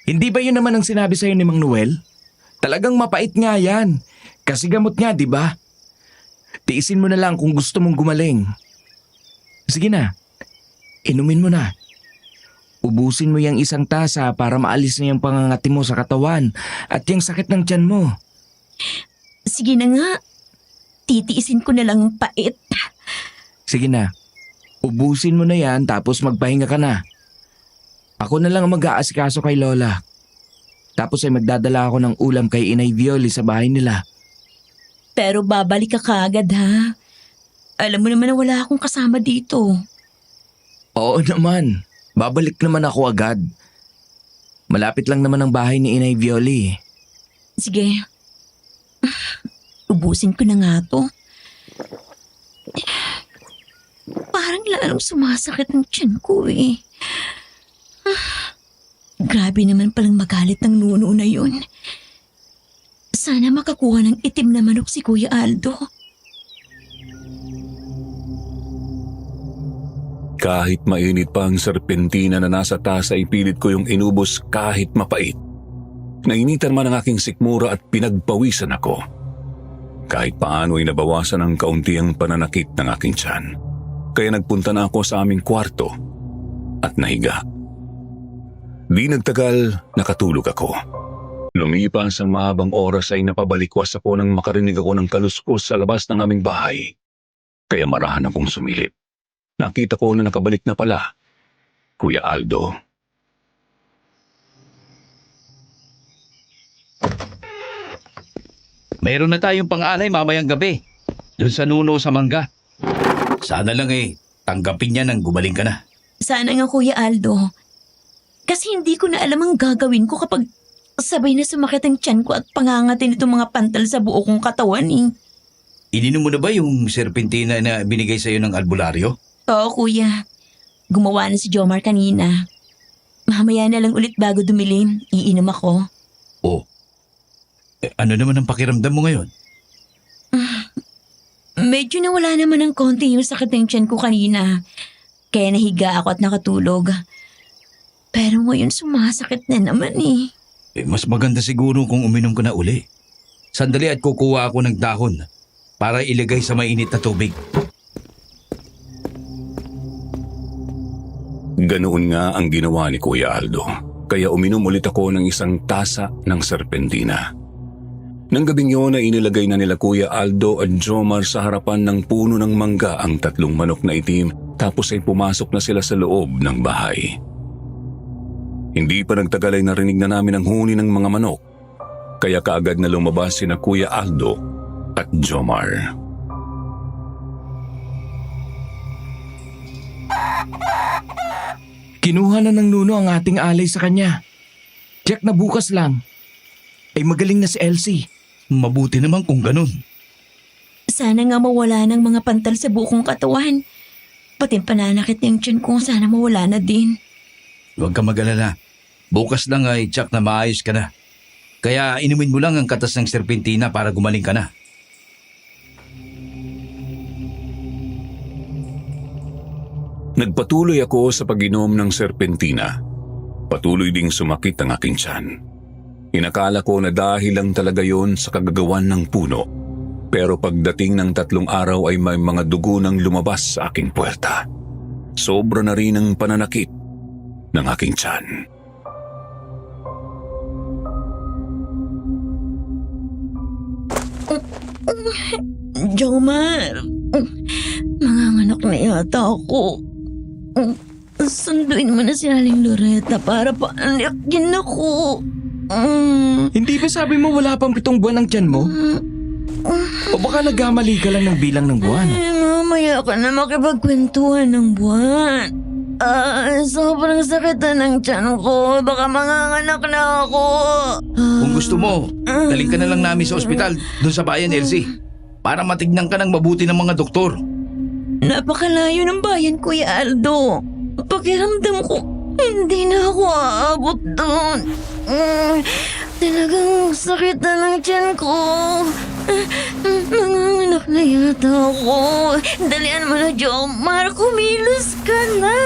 Hindi ba yun naman ang sinabi sa'yo ni Mang Noel? Talagang mapait nga yan. Kasi gamot nga, di ba? Tiisin mo na lang kung gusto mong gumaling. Sige na, inumin mo na. Ubusin mo yung 1 tasa para maalis na yung pangangati mo sa katawan at yung sakit ng tiyan mo. Sige na nga. Titiisin ko na lang ang pait. Sige na, ubusin mo na yan tapos magpahinga ka na. Ako na lang ang mag-aasikaso kay Lola. Tapos ay magdadala ako ng ulam kay Inay Violi sa bahay nila. Pero babalik ka kaagad ha. Alam mo naman na wala akong kasama dito. Oo naman, babalik naman ako agad. Malapit lang naman ang bahay ni Inay Violi. Sige. Ubusin ko na nga to. Parang lalong sumasakit ang tiyan ko eh. Grabe naman palang magalit ng nuno na yun. Sana makakuha ng itim na manok si Kuya Aldo. Kahit mainit pa ang serpentina na nasa tasa ay pilit ko yung inubos kahit mapait. Nainitan man ang aking sikmura at pinagpawisan ako. Kahit paano ay nabawasan ang kaunti ang pananakit ng aking tiyan. Kaya nagpunta na ako sa aming kwarto at nahiga. Di nagtagal, nakatulog ako. Lumipas ang mahabang oras ay napabalikwas ako nang makarinig ako ng kaluskos sa labas ng aming bahay. Kaya marahan akong sumilip. Nakita ko na nakabalik na pala, Kuya Aldo. Mayroon na tayong pang-alay mamayang gabi. Doon sa Nuno sa Mangga. Sana lang tanggapin niya nang gumaling ka na. Sana nga Kuya Aldo. Kasi hindi ko na alam ang gagawin ko kapag sabay na sumakit ang tiyan ko at pangangatin itong mga pantal sa buo kong katawan eh. Ininom mo na ba yung serpentina na binigay sa'yo ng albularyo? Oo Kuya. Gumawa na si Jomar kanina. Mamaya na lang ulit bago dumilim, iinom ako. Oh. Ano naman ang pakiramdam mo ngayon? Medyo nawala naman ng konti yung sakit ng tiyan ko kanina. Kaya nahiga ako at nakatulog. Pero ngayon sumasakit na naman eh. Mas maganda siguro kung uminom ka na uli. Sandali at kukuha ako ng dahon para ilagay sa mainit na tubig. Ganoon nga ang ginawa ni Kuya Aldo. Kaya uminom ulit ako ng 1 tasa ng serpentina. Nang gabing yun ay inilagay na nila Kuya Aldo at Jomar sa harapan ng puno ng mangga ang 3 manok na itim tapos ay pumasok na sila sa loob ng bahay. Hindi pa nagtagal ay narinig na namin ang huni ng mga manok kaya kaagad na lumabas sina Kuya Aldo at Jomar. Kinuha na ng Nuno ang ating alay sa kanya. Check na bukas lang. Ay magaling na si Elsie. Mabuti naman kung ganun. Sana nga mawala ng mga pantal sa buo kong katawan. Pati pananakit ng tiyan ko, sana mawala na din. Huwag ka mag-alala. Bukas lang ay tsak na maayos ka na. Kaya inumin mo lang ang katas ng serpentina para gumaling ka na. Nagpatuloy ako sa pag-inom ng serpentina. Patuloy ding sumakit ang aking tiyan. Inakala ko na dahil lang talaga yon sa kagagawan ng puno. Pero pagdating ng 3 araw ay may mga dugo nang lumabas sa aking puwerta. Sobra na rin ang pananakit ng aking tiyan. Jomar, nanganganak na yata ako. Sunduin mo na si Aling Loretta para paalikin ako. Hindi ba sabi mo wala pang 7 buwan ang tiyan mo? O baka nagkamali ka lang ng bilang ng buwan? Mamaya ka na makipagkwentuhan ng buwan. Sobrang sakit na ng tiyan ko. Baka manganganak na ako. Kung gusto mo, daling ka na lang namin sa ospital doon sa bayan, Elsie. Para matignan ka ng mabuti ng mga doktor. Napakalayo ng bayan, Kuya Aldo. Pakiramdam ko, hindi na ako aabot doon. Talagang sakit na ng tiyan ko. Nanganganak na yata ako. Dalian mo na, Jomar. Kumilos ka na.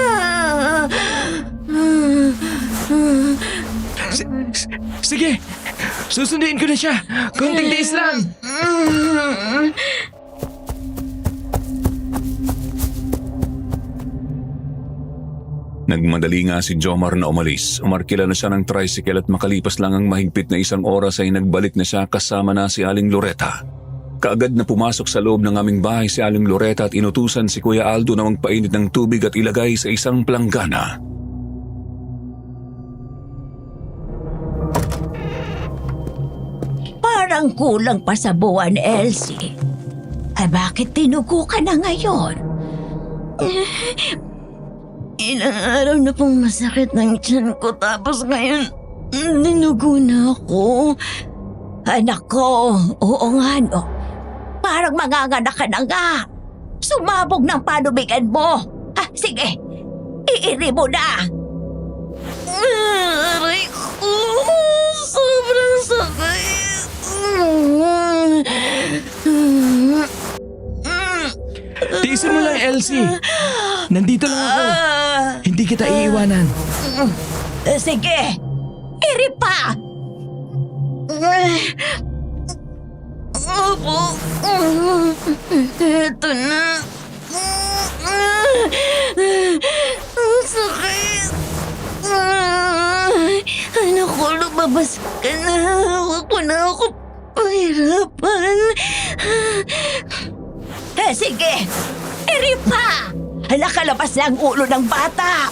Sige, susunduin ko na siya. Konting days lang. Nagmadali nga si Jomar na umalis. Umarkila na siya ng tricycle at makalipas lang ang mahigpit na 1 oras ay nagbalik na siya kasama na si Aling Loretta. Kaagad na pumasok sa loob ng aming bahay si Aling Loretta at inutusan si Kuya Aldo na magpainit ng tubig at ilagay sa isang planggana. Parang kulang pa sa buwan, Elsie. Ay bakit tinugo ka na ngayon? Ilang araw na pong masakit ng tiyan ko tapos ngayon, dinugo na ako. Anak ko, oo nga no. Parang manganganak ka na nga. Sumabog ng panubigan mo. Sige, iiri mo na. Aray ko, sobrang sakit. Tiisin mo lang, Elsie. Nandito lang ako. Hindi kita iiwanan. Sige, iri pa. Opo. Eto na. Ang sakit. Anak ko, lumabas ka na. Huwag mo na ako pahirapan. Sige, iri pa. Nakalabas na ang ulo ng bata.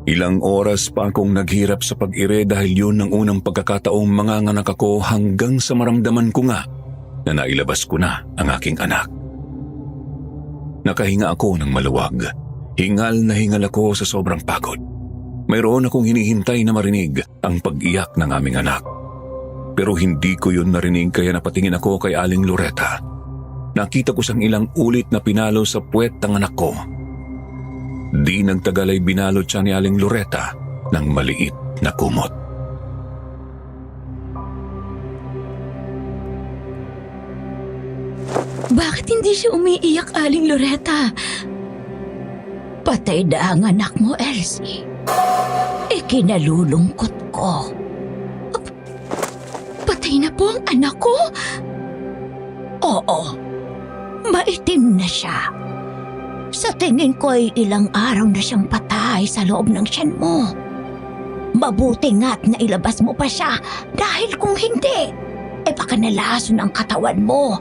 Ilang oras pa akong naghirap sa pag-ire dahil yun ang unang pagkakataong manganganak ako hanggang sa maramdaman ko nga na nailabas ko na ang aking anak. Nakahinga ako ng maluwag. Hingal na hingal ako sa sobrang pagod. Mayroon akong hinihintay na marinig ang pag-iyak ng aming anak. Pero hindi ko yun narinig kaya napatingin ako kay Aling Loretta. Nakita ko siyang ilang ulit na pinalo sa puwet ng anak ko. Di nagtagal ay binalot siya ni Aling Loretta ng maliit na kumot. Bakit hindi siya umiiyak, Aling Loretta? Patay na ang anak mo, Elsie. Ikinalulungkot ko. Patay na po ang anak ko? Oo, maitim na siya. Sa tingin ko ay ilang araw na siyang patay sa loob ng tiyan mo. Mabuti nga't nailabas mo pa siya dahil kung hindi, baka nalason ang katawan mo.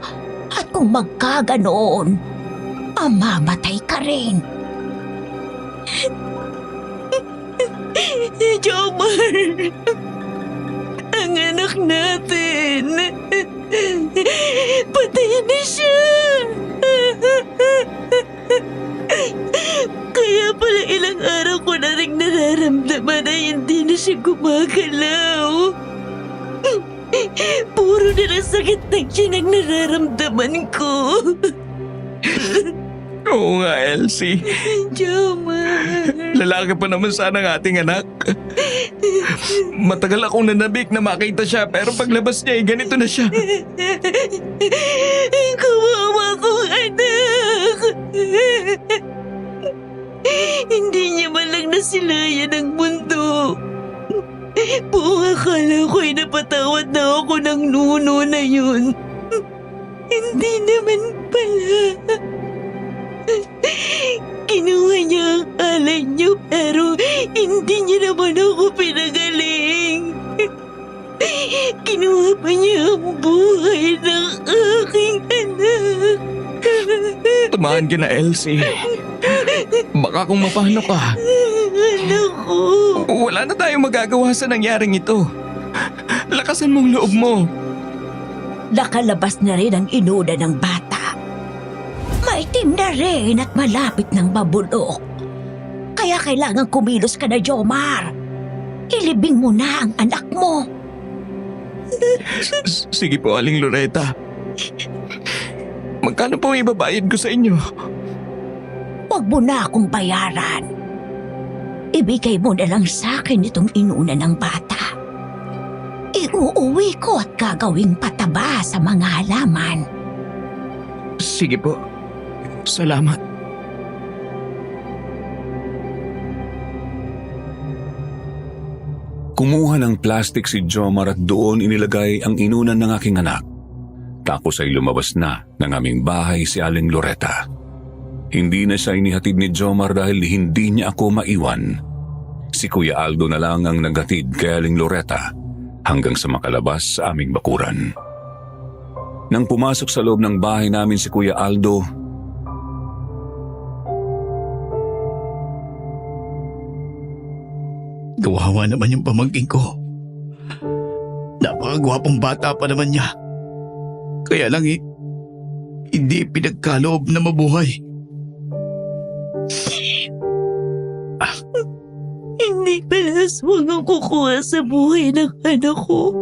At kung magkaganoon, mamatay ka rin. Jomar, ang anak natin, patay na siya. Kaya pala ilang araw ko na rin nararamdaman na hindi na siya gumagalaw. Puro na lang sakit ng tiyan ang nararamdaman ko. Oo nga, Elsie. Jomar. Lalaki pa naman sana ang ating anak. Matagal akong nanabik na makita siya pero paglabas niya ganito na siya. Kawawa kong anak. Hindi niya man lang nasilayan ang mundo. Buong akala ko'y napatawad na ako ng nuno na yun. Hindi naman pala. Kinuha niya ang alay niyo pero hindi niya naman ako pinagaling. Kinuha pa niya ang buhay ng aking anak. Tumahan ka na, Elsie. Baka kung mapano ka. Anak ko. Wala na tayong magagawa sa nangyaring ito. Lakasan mong loob mo. Nakalabas na rin ang inuna ng bata. Maitim na rin at malapit ng mabulok. Kaya kailangan kumilos ka na, Jomar. Ilibing mo na ang anak mo. Sige po, Aling Loretta. Magkano po ibabayad ko sa inyo? Huwag mo na akong bayaran. Ibigay mo na lang sa akin itong inuna ng bata. Iuuwi ko at gagawing pataba sa mga halaman. Sige po. Salamat. Kumuha ng plastic si Jomar at doon inilagay ang inunan ng aking anak. Tapos ay lumabas na ng aming bahay si Aling Loretta. Hindi na siya inihatid ni Jomar dahil hindi niya ako maiwan. Si Kuya Aldo na lang ang naghatid kay Aling Loretta hanggang sa makalabas sa aming bakuran. Nang pumasok sa loob ng bahay namin si Kuya Aldo, Kawawa naman yung pamangkin ko. Napakagwapong bata pa naman niya. Kaya lang hindi pinagkaloob na mabuhay. Hindi pala aswang ang kukuha sa buhay ng anak ko.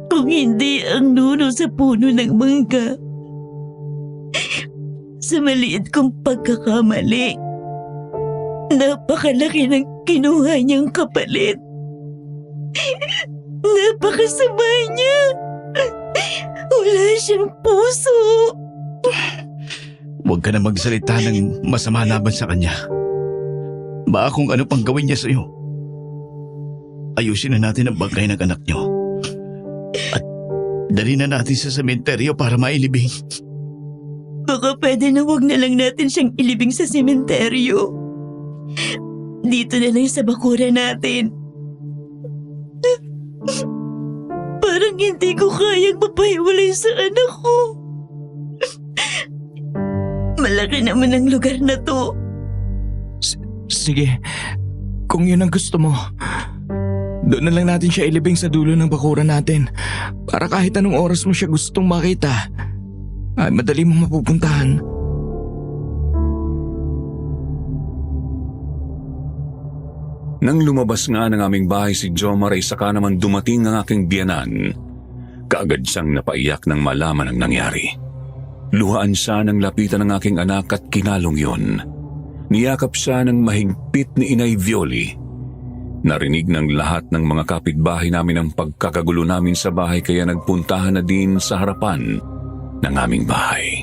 Kung hindi ang nuno sa puno ng mangga. Sa maliit kong pagkakamali, napakalaki ng kinuha niyang kapalit. Napakasama niya. Wala siyang puso. Huwag ka na magsalita ng masama laban sa kanya. Baka kung ano pang gawin niya sa'yo. Ayusin na natin ang bangkay ng anak niyo. At dali na natin sa sementeryo para mailibing. Baka pwede na wag na lang natin siyang ilibing sa sementeryo. Dito na lang sa bakuran natin. Parang hindi ko kayang mapahiwalay sa anak ko. Malaki naman ang lugar na to. Sige, kung yun ang gusto mo, doon na lang natin siya ilibing sa dulo ng bakuran natin para kahit anong oras mo siya gustong makita, ay madali mong mapupuntahan. nang lumabas nga ng aming bahay si Jomar ay saka naman dumating ang aking biyanan. Kaagad siyang napaiyak nang malaman ang nangyari. Luhaan siya nang lapitan ng aking anak at kinalong yun. Niyakap siya ng mahigpit ni Inay Violi. Narinig ng lahat ng mga kapitbahay namin ang pagkakagulo namin sa bahay kaya nagpuntahan na din sa harapan ng aming bahay.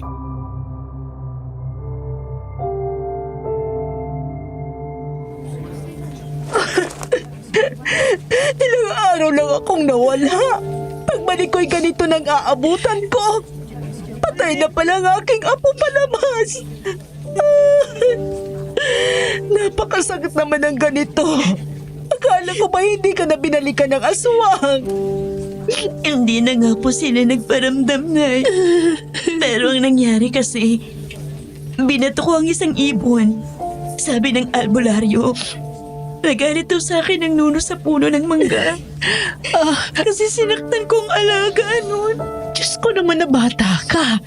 Ilang araw lang akong nawala. Pagbalik ko'y ganito nang aabutan ko. Patay na pala ang aking apo palabas. Napakasakit naman ng ganito. Akala ko ba hindi ka na binalikan ng aswang? Hindi na nga po sila nagparamdam na. Pero ang nangyari kasi, binato ko ang isang ibon. Sabi ng albularyo, nagalit daw sa akin ang nuno sa puno ng mangga. Kasi sinaktan kong alaga nun. Diyos ko naman na bata ka.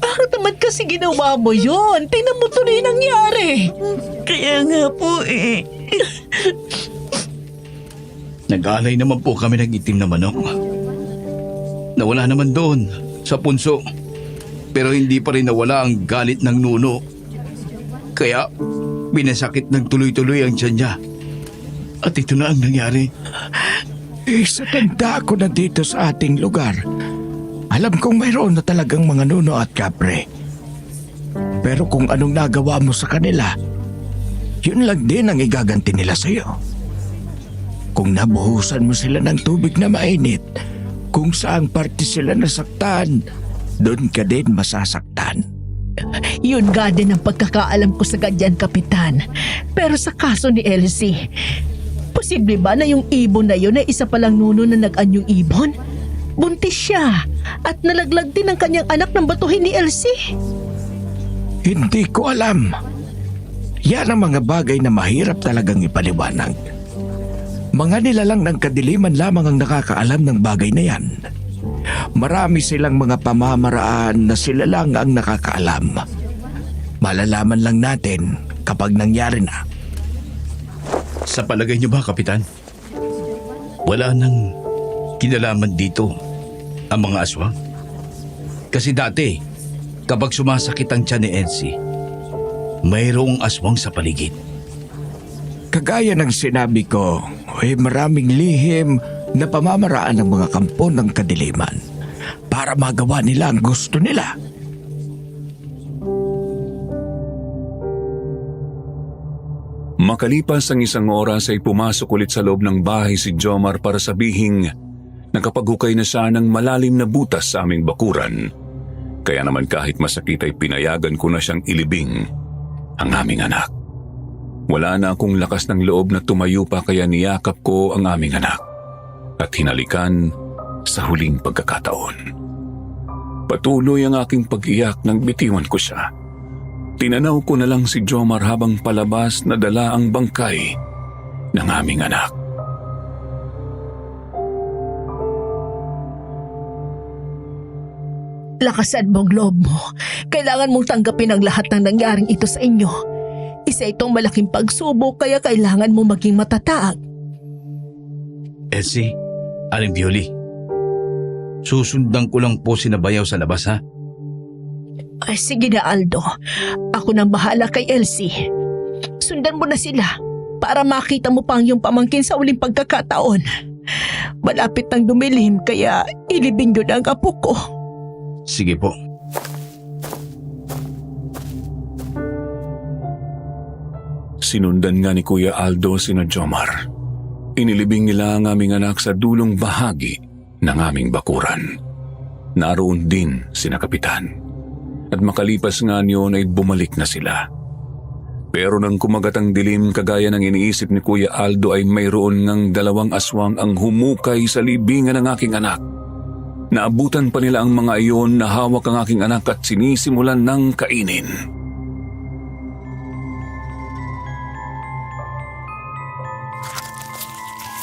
Bakit naman kasi ginawa mo yon? Tingnan mo tuloy nangyari. Kaya nga po eh. Nag-alay naman po kami ng itim na manok. Nawala naman doon sa punso. Pero hindi pa rin nawala ang galit ng nuno. Kaya Pinasakit ng tuloy-tuloy ang tiyan niya. At ito na ang nangyari. Sa tanda ko na dito sa ating lugar, alam kong mayroon na talagang mga nuno at kapre. Pero kung anong nagawa mo sa kanila, yun lang din ang igaganti nila sa'yo. Kung nabuhusan mo sila ng tubig na mainit, kung saang parte sila nasaktan, doon ka din masasaktan. Yun nga din ang pagkakaalam ko sa ganyan, Kapitan. Pero sa kaso ni Elsie, posible ba na yung ibon na yun ay isa palang nuno na nag-anyong ibon? Buntis siya at nalaglag din ang kanyang anak ng batuhin ni Elsie. Hindi ko alam. Yan ang mga bagay na mahirap talagang ipaliwanag. Mga nilalang ng kadiliman lamang ang nakakaalam ng bagay na yan. Marami silang mga pamamaraan na sila lang ang nakakaalam. Malalaman lang natin kapag nangyari na. Sa palagay niyo ba, Kapitan? Wala nang kinalaman dito ang mga aswang? Kasi dati, kapag sumasakit ang tiyan ni Elsie, mayroong aswang sa paligid. Kagaya ng sinabi ko, ay maraming lihim na pamamaraan ng mga kampo ng kadiliman para magawa nila ang gusto nila. Makalipas ang isang oras ay pumasok ulit sa loob ng bahay si Jomar para sabihing nakapaghukay na siya ng malalim na butas sa aming bakuran. Kaya naman kahit masakit ay pinayagan ko na siyang ilibing ang aming anak. Wala na akong lakas ng loob na tumayo pa kaya niyakap ko ang aming anak at hinalikan sa huling pagkakataon. Patuloy ang aking pag-iyak nang bitiwan ko siya. Tinanaw ko na lang si Jomar habang palabas na dala ang bangkay ng aming anak. Lakasan mo ang loob mo. Kailangan mong tanggapin ang lahat ng nangyaring ito sa inyo. Isa itong malaking pagsubok kaya kailangan mo maging matataag. Elsie, Aling Violi, susundan ko lang po si Bayaw sa labas, ha? Ay, sige na, Aldo. Ako nang bahala kay Elsie. Sundan mo na sila para makita mo pa ang iyong pamangkin sa uling pagkakataon. Malapit nang dumilim kaya ilibing yun ang apo ko. Sige po. Sinundan nga ni Kuya Aldo sina Jomar. Inilibing nila ang aming anak sa dulong bahagi ng aming bakuran. Naroon din sina Kapitan. At makalipas nga niyon ay bumalik na sila. Pero nang kumagat ang dilim kagaya ng iniisip ni Kuya Aldo ay mayroon ngang dalawang aswang ang humukay sa libingan ng aking anak. Naabutan pa nila ang mga iyon na hawak ang aking anak at sinisimulan ng kainin.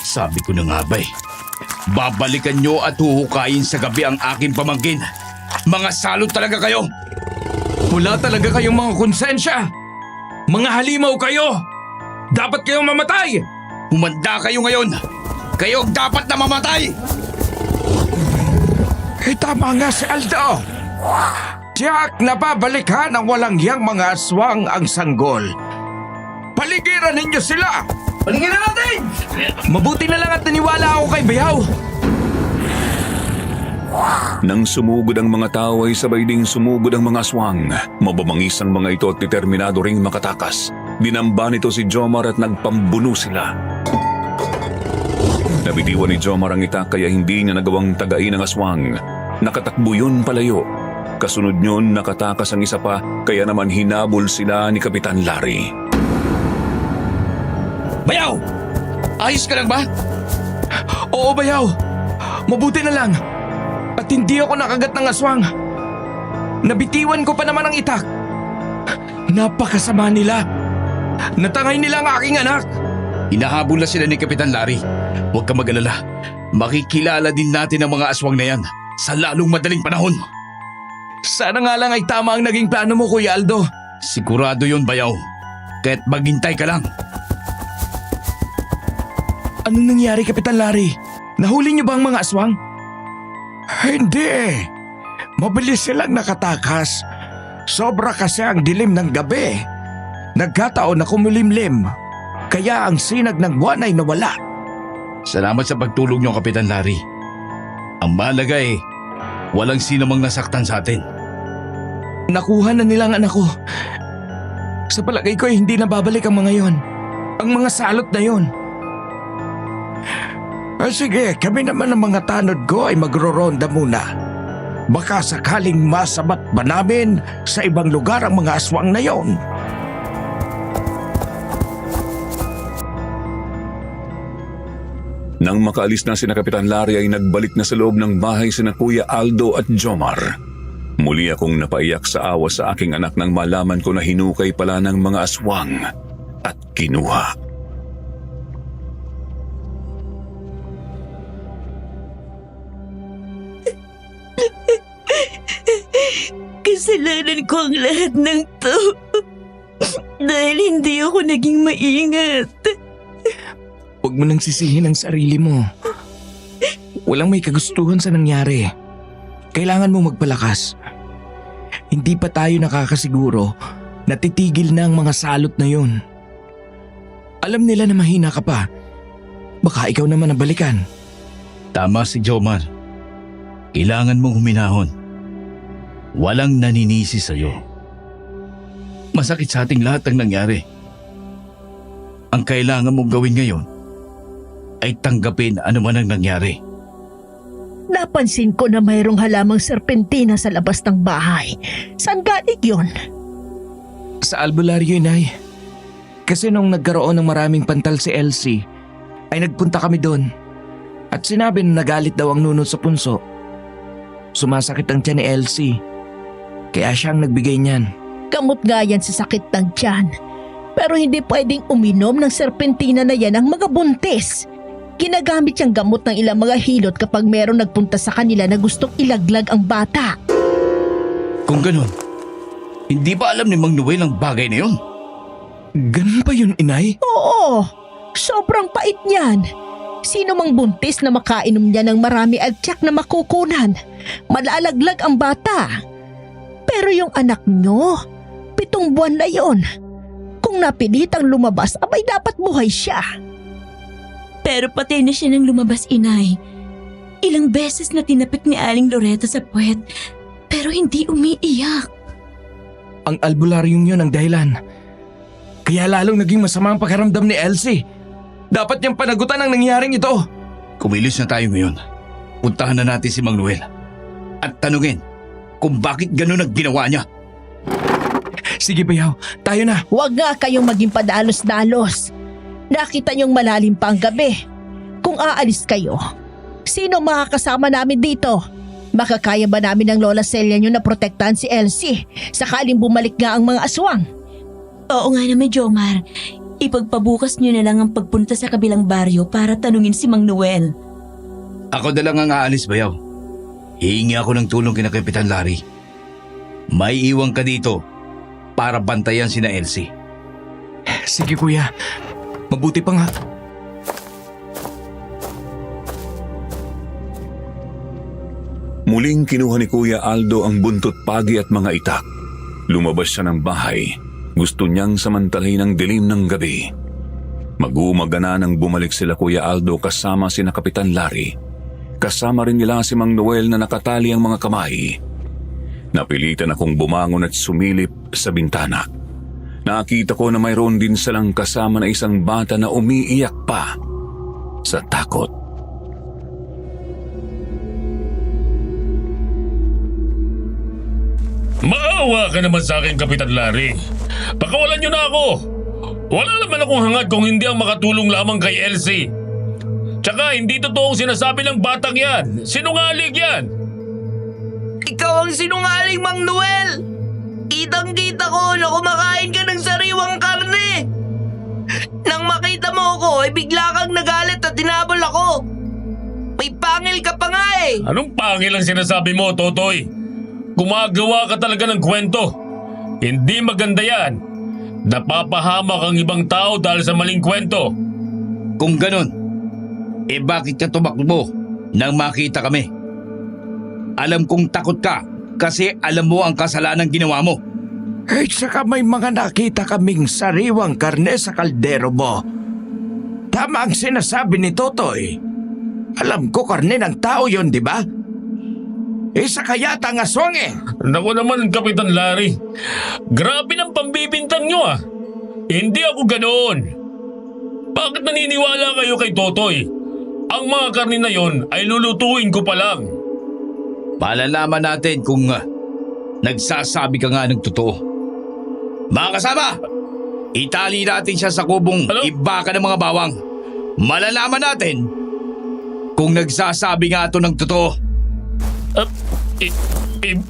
Sabi ko na nga ba babalikan nyo at huhukayin sa gabi ang aking pamangkin. Mga salot talaga kayo! Wala talaga kayong mga konsensya! Mga halimaw kayo! Dapat kayong mamatay! Humanda kayo ngayon! Kayo dapat na mamatay! Tama nga si Aldo! Tiyak na babalikan ng walang hiyang mga aswang ang sanggol. Paligiran ninyo sila! Paligiran natin! Mabuti na lang at naniwala ako kay Bayaw. Nang sumugod ang mga tao ay sabay ding sumugod ang mga aswang. Mababangis ang mga ito at determinado ring makatakas. Dinamba nito si Jomar at nagpambuno sila. Nabitiwan ni Jomar ang itak kaya hindi niya nagawang tagain ang aswang. Nakatakbo yun palayo. Kasunod yun nakatakas ang isa pa kaya naman hinabol sila ni Kapitan Larry. Bayaw! Ayos ka lang ba? Oo, Bayaw. Mabuti na lang. At hindi ako nakagat ng aswang. Nabitiwan ko pa naman ang itak. Napakasama nila. Natangay nila ang aking anak. Hinahabol na sila ni Kapitan Larry. Huwag ka mag-alala. Makikilala din natin ang mga aswang na yan sa lalong madaling panahon. Sana nga lang ay tama ang naging plano mo, Kuya Aldo. Sigurado yun, Bayaw. Kaya't maghintay ka lang. Anong nangyari, Kapitan Larry? Nahuli niyo ba ang mga aswang? Hindi. Mabilis silang nakatakas. Sobra kasi ang dilim ng gabi. Nagkataon na kumulimlim, kaya ang sinag ng buwan ay nawala. Salamat sa pagtulong niyo, Kapitan Larry. Ang mahalaga walang sinamang nasaktan sa atin. Nakuha na nilang anak ko. Sa palagay ko hindi na babalik ang mga yon. Ang mga salot na yon. Sige, kami naman ng mga tanod ko ay magro-ronda muna. Baka sakaling masabat ba namin sa ibang lugar ang mga aswang na yon. Nang makaalis na sina Kapitan Larry ay nagbalik na sa loob ng bahay sina Kuya Aldo at Jomar. Muli akong napaiyak sa awa sa aking anak nang malaman ko na hinukay pala ng mga aswang at kinuha. Kasalanan ko ang lahat ng to. Dahil hindi ako naging maingat. Huwag mo nang sisihin ang sarili mo. Walang may kagustuhan sa nangyari. Kailangan mo magpalakas. Hindi pa tayo nakakasiguro na titigil na ang mga salot na yun. Alam nila na mahina ka pa. Baka ikaw naman ang balikan. Tama si Jomar. Kailangan mong huminahon. Walang naninisi sa'yo. Masakit sa ating lahat ang nangyari. Ang kailangan mong gawin ngayon ay tanggapin ano man ang nangyari. Napansin ko na mayroong halamang serpentina sa labas ng bahay. Saan galing yun? Sa albularyo, Inay. Kasi nung nagkaroon ng maraming pantal si Elsie, ay nagpunta kami doon. At sinabi na nagalit daw ang nunod sa punso. Sumasakit ang tiyan ni Elsie. Kaya siyang nagbigay niyan. Gamot nga yan sa sakit ng tiyan. Pero hindi pwedeng uminom ng serpentina na yan ang mga buntis. Ginagamit siyang gamot ng ilang mga hilot kapag merong nagpunta sa kanila na gustong ilaglag ang bata. Kung ganun, hindi ba alam ni Mang Noel ang bagay na yun? Ganun ba yun, Inay? Oo, sobrang pait niyan. Sino mang buntis na makainom niya ng marami at tiyak na makukunan, malalaglag ang bata. Pero yung anak nyo, 7 buwan na yon. Kung napilitang lumabas, abay dapat buhay siya. Pero patay na siya nang lumabas, Inay. Ilang beses na tinapik ni Aling Loretta sa puwet, pero hindi umiiyak. Ang albularyong yun ang dahilan. Kaya lalong naging masama ang pakiramdam ni Elsie. Dapat niyang panagutan ang nangyaring ito. Kumilos na tayo ngayon. Puntahan na natin si Mang Noel. At tanungin kung bakit ganun ang ginawa niya. Sige, Bayaw. Tayo na. Huwag nga kayong maging padalos-dalos. Nakita niyong malalim pa ang gabi. Kung aalis kayo, sino makakasama namin dito? Makakaya ba namin ng Lola Celia niyo na protektahan si Elsie sakaling bumalik nga ang mga aswang? Oo nga naman, Jomar. Ipagpabukas niyo na lang ang pagpunta sa kabilang baryo para tanungin si Mang Noel. Ako na lang ang aalis, Bayaw. Hihingi ako ng tulong kina Kapitan Larry. May iwan ka dito para bantayan sina Elsie. Sige, Kuya. Mabuti pa nga. Muling kinuha ni Kuya Aldo ang buntot pagi at mga itak. Lumabas siya ng bahay. Gusto niyang samantalahin ang dilim ng gabi. Mag-uumaga na nang bumalik sila Kuya Aldo kasama sina Kapitan Larry. Kasama rin nila si Mang Noel na nakatali ang mga kamay. Napilitan akong bumangon at sumilip sa bintana. Nakita ko na mayroon din silang kasama na isang bata na umiiyak pa sa takot. Maawa ka naman sa akin, Kapitan Larry. Pakawalan niyo na ako. Wala naman akong hangad kung hindi ang makatulong lamang kay Elsie. Tsaka hindi totoong sinasabi ng batang yan. Sinungaling yan. Ikaw ang sinungaling, Mang Noel! Kitang-kita ko na kumakain ka ng sariwang karne! Nang makita mo ako, ay bigla kang nagalit at tinabol ako! May pangil ka pa nga eh! Anong pangil ang sinasabi mo, Totoy? Gumagawa ka talaga ng kwento. Hindi maganda yan. Napapahamak ang ibang tao dahil sa maling kwento. Kung ganun, bakit ka tumakbo nang makita kami? Alam kong takot ka kasi alam mo ang kasalanan ginawa mo. Saka may mga nakita kaming sariwang karne sa kaldero mo. Tama ang sinasabi ni Totoy. Alam ko karne ng tao yon, di ba? Saka yata ang aswang eh. Naku naman, Kapitan Larry. Grabe ng pambibintang nyo ah. Hindi ako ganoon. Bakit naniniwala kayo kay Totoy? Ang mga karne na yon ay lulutuin ko pa lang. Malalaman natin kung nagsasabi ka nga ng totoo. Mga kasama, itali natin siya sa kubong Ano? ibaka ng mga bawang. Malalaman natin kung nagsasabi nga ito ng totoo.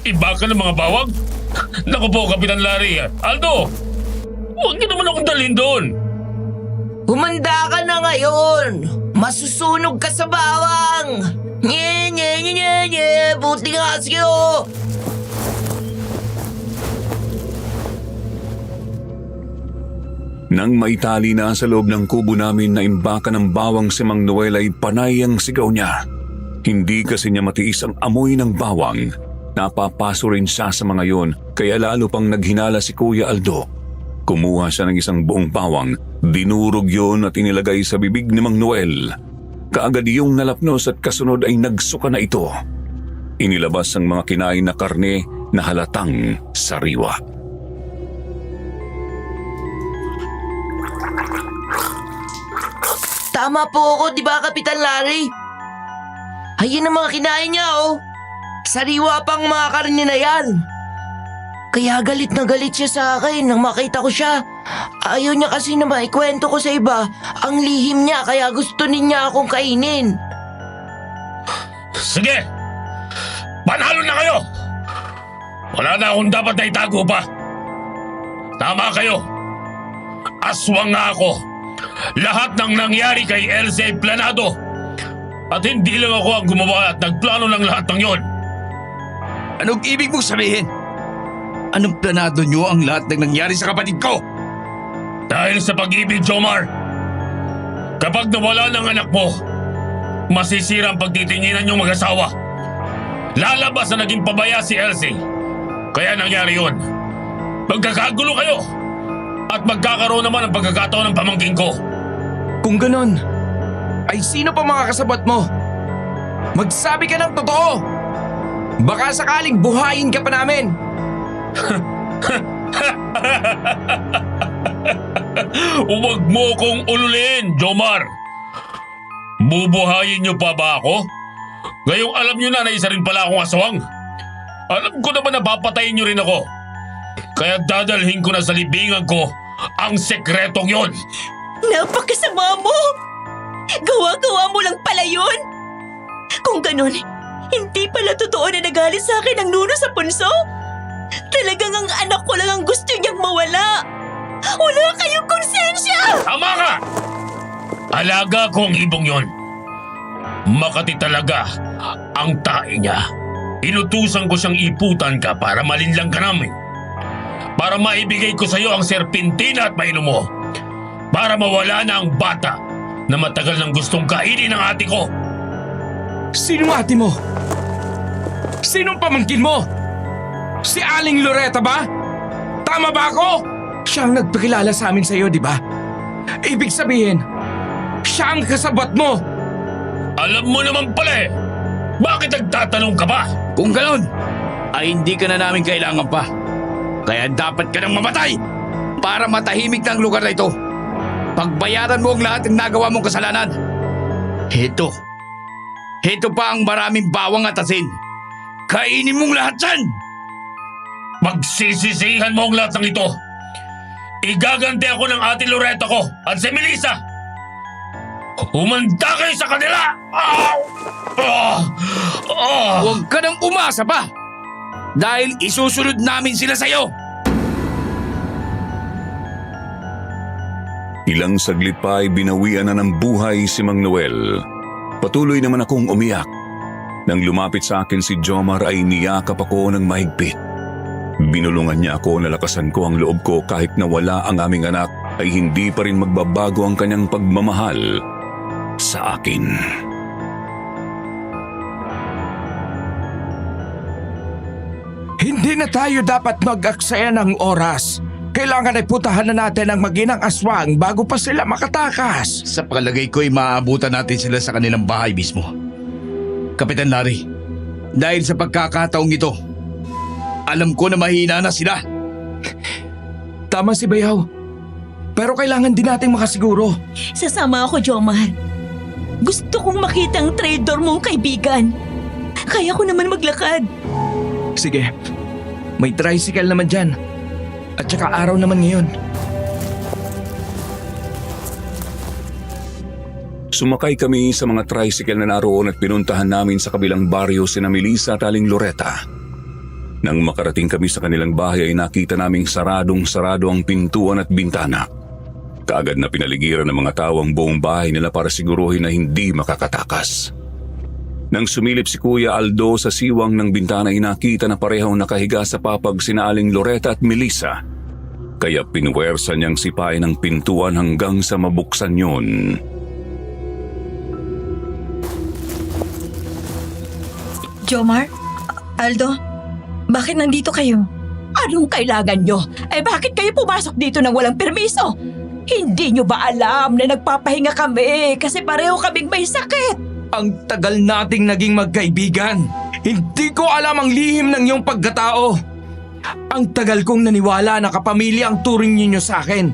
Iba ka ng mga bawang? Naku po, Kapitan Larry. Aldo, huwag niyo naman akong dalhin doon. Humanda ka na ngayon! Masusunog ka sa bawang! Nye, nye, nye, nye, nye! Buti nga sa'yo! Nang maitali na sa loob ng kubo namin na imbaka ng bawang si Mang Noel ay panay ang sigaw niya. Hindi kasi niya matiis ang amoy ng bawang. Napapaso rin siya sa mga yon kaya lalo pang naghinala si Kuya Aldo. Kumuha siya ng isang buong bawang, dinurog yon at inilagay sa bibig ni Mang Noel. Kaagad yung nalapnos at kasunod ay nagsuka na ito. Inilabas ang mga kinain na karne na halatang sariwa. Tama po ako, di ba, Kapitan Larry? Ayun ang mga kinain niya, oh. Sariwa pang mga karne na yan. Kaya galit na galit siya sa akin nang makita ko siya. Ayaw niya kasi na maikwento ko sa iba ang lihim niya kaya gusto niya akong kainin. Sige, panalo na kayo. Wala na akong dapat na itago pa. Tama kayo. Aswang nga ako. Lahat ng nangyari kay Elsie ay planado. At hindi lang ako ang gumawa at nagplano ng lahat ng yon. Anong ibig mong sabihin? Anong planado nyo ang lahat ng nangyari sa kapatid ko? Dahil sa pag-ibig, Jomar. Kapag nawala ng anak mo, masisira ang pagtitinginan yung mag-asawa. Lalabas na naging pabaya si Elsie. Kaya nangyari yun. Magkakagulo kayo. At magkakaroon naman ang pagkakataon ng pamangkin ko. Kung ganon, ay sino pa mga kasabot mo? Magsabi ka ng totoo! Baka sakaling buhayin ka pa namin! Huwag mo kong ululiin, Jomar. Bubuhayin niyo pa ba ako? Ngayong alam niyo na isa rin pala akong aswang. Alam ko naman na papatayin niyo rin ako. Kaya dadalhin ko na sa libingan ko ang sekretong yon. Napakasama mo! Gawa-gawa mo lang pala yun! Kung ganun, hindi pala totoo na nagalit sa akin ang nuno sa punso? Talagang ang anak ko lang ang gusto niyang mawala! Wala kayong konsensya! Tama ka! Alaga ko ang ibong yon. Makati talaga ang tae niya. Inutusan ko siyang iputan ka para malinlang ka namin. Para maibigay ko sa iyo ang serpentina at mainom mo. Para mawala na ang bata na matagal nang gustong kainin ng ate ko. Sinong ate mo? Sinong pamangkin mo? Si Aling Loretta ba? Tama ba ako? Siya ang nagpakilala sa amin sa iyo, di ba? Ibig sabihin, siya ang kasabot mo. Alam mo naman pala eh. Bakit nagtatanong ka ba? Kung ganon, ay hindi ka na namin kailangan pa. Kaya dapat ka nang mamatay para matahimik na ang lugar na ito. Pagbayaran mo ang lahat ng nagawa mong kasalanan. Heto pa ang maraming bawang at asin. Kainin mong lahat yan! Magsisisihan mo ang lahat ng ito. Igaganti ako ng ate Loretta ko at si Melissa. Humanda kayo sa kanila! Huwag ka nang umasa pa! Dahil isusunod namin sila sa'yo! Ilang saglit pa ay binawian na ng buhay si Mang Noel. Patuloy naman akong umiyak. Nang lumapit sa akin si Jomar ay niyakap ako ng mahigpit. Binulungan niya ako, nalakasan ko ang loob ko kahit na wala ang aming anak ay hindi pa rin magbabago ang kanyang pagmamahal sa akin. Hindi na tayo dapat mag-aksaya ng oras. Kailangan ay putahan na natin ang maginang aswang bago pa sila makatakas. Sa palagay ko'y maaabutan natin sila sa kanilang bahay mismo. Kapitan Larry, dahil sa pagkakataong ito, alam ko na mahina na sila. Tama si Bayaw. Pero kailangan din nating makasiguro. Sasama ako, Jomar. Gusto kong makita ang traitor mong kaibigan. Kaya ko naman maglakad. Sige, may tricycle naman dyan. At saka araw naman ngayon. Sumakay kami sa mga tricycle na naroon at pinuntahan namin sa kabilang baryo sina Melissa at Aling Loretta. Nang makarating kami sa kanilang bahay ay nakita naming saradong-sarado ang pintuan at bintana. Kaagad na pinaligiran ng mga tao ang buong bahay nila para siguruhin na hindi makakatakas. Nang sumilip si Kuya Aldo sa siwang ng bintana ay nakita na parehong nakahiga sa papag sina Aling Loretta at Melissa. Kaya pinuwersa niyang sipain ang pintuan hanggang sa mabuksan yun. Jomar? Aldo? Bakit nandito kayo? Anong kailangan nyo? Bakit kayo pumasok dito nang walang permiso? Hindi nyo ba alam na nagpapahinga kami kasi pareho kaming may sakit? Ang tagal nating naging magkaibigan. Hindi ko alam ang lihim ng iyong pagkatao. Ang tagal kong naniwala na kapamilya ang turing ninyo sa akin.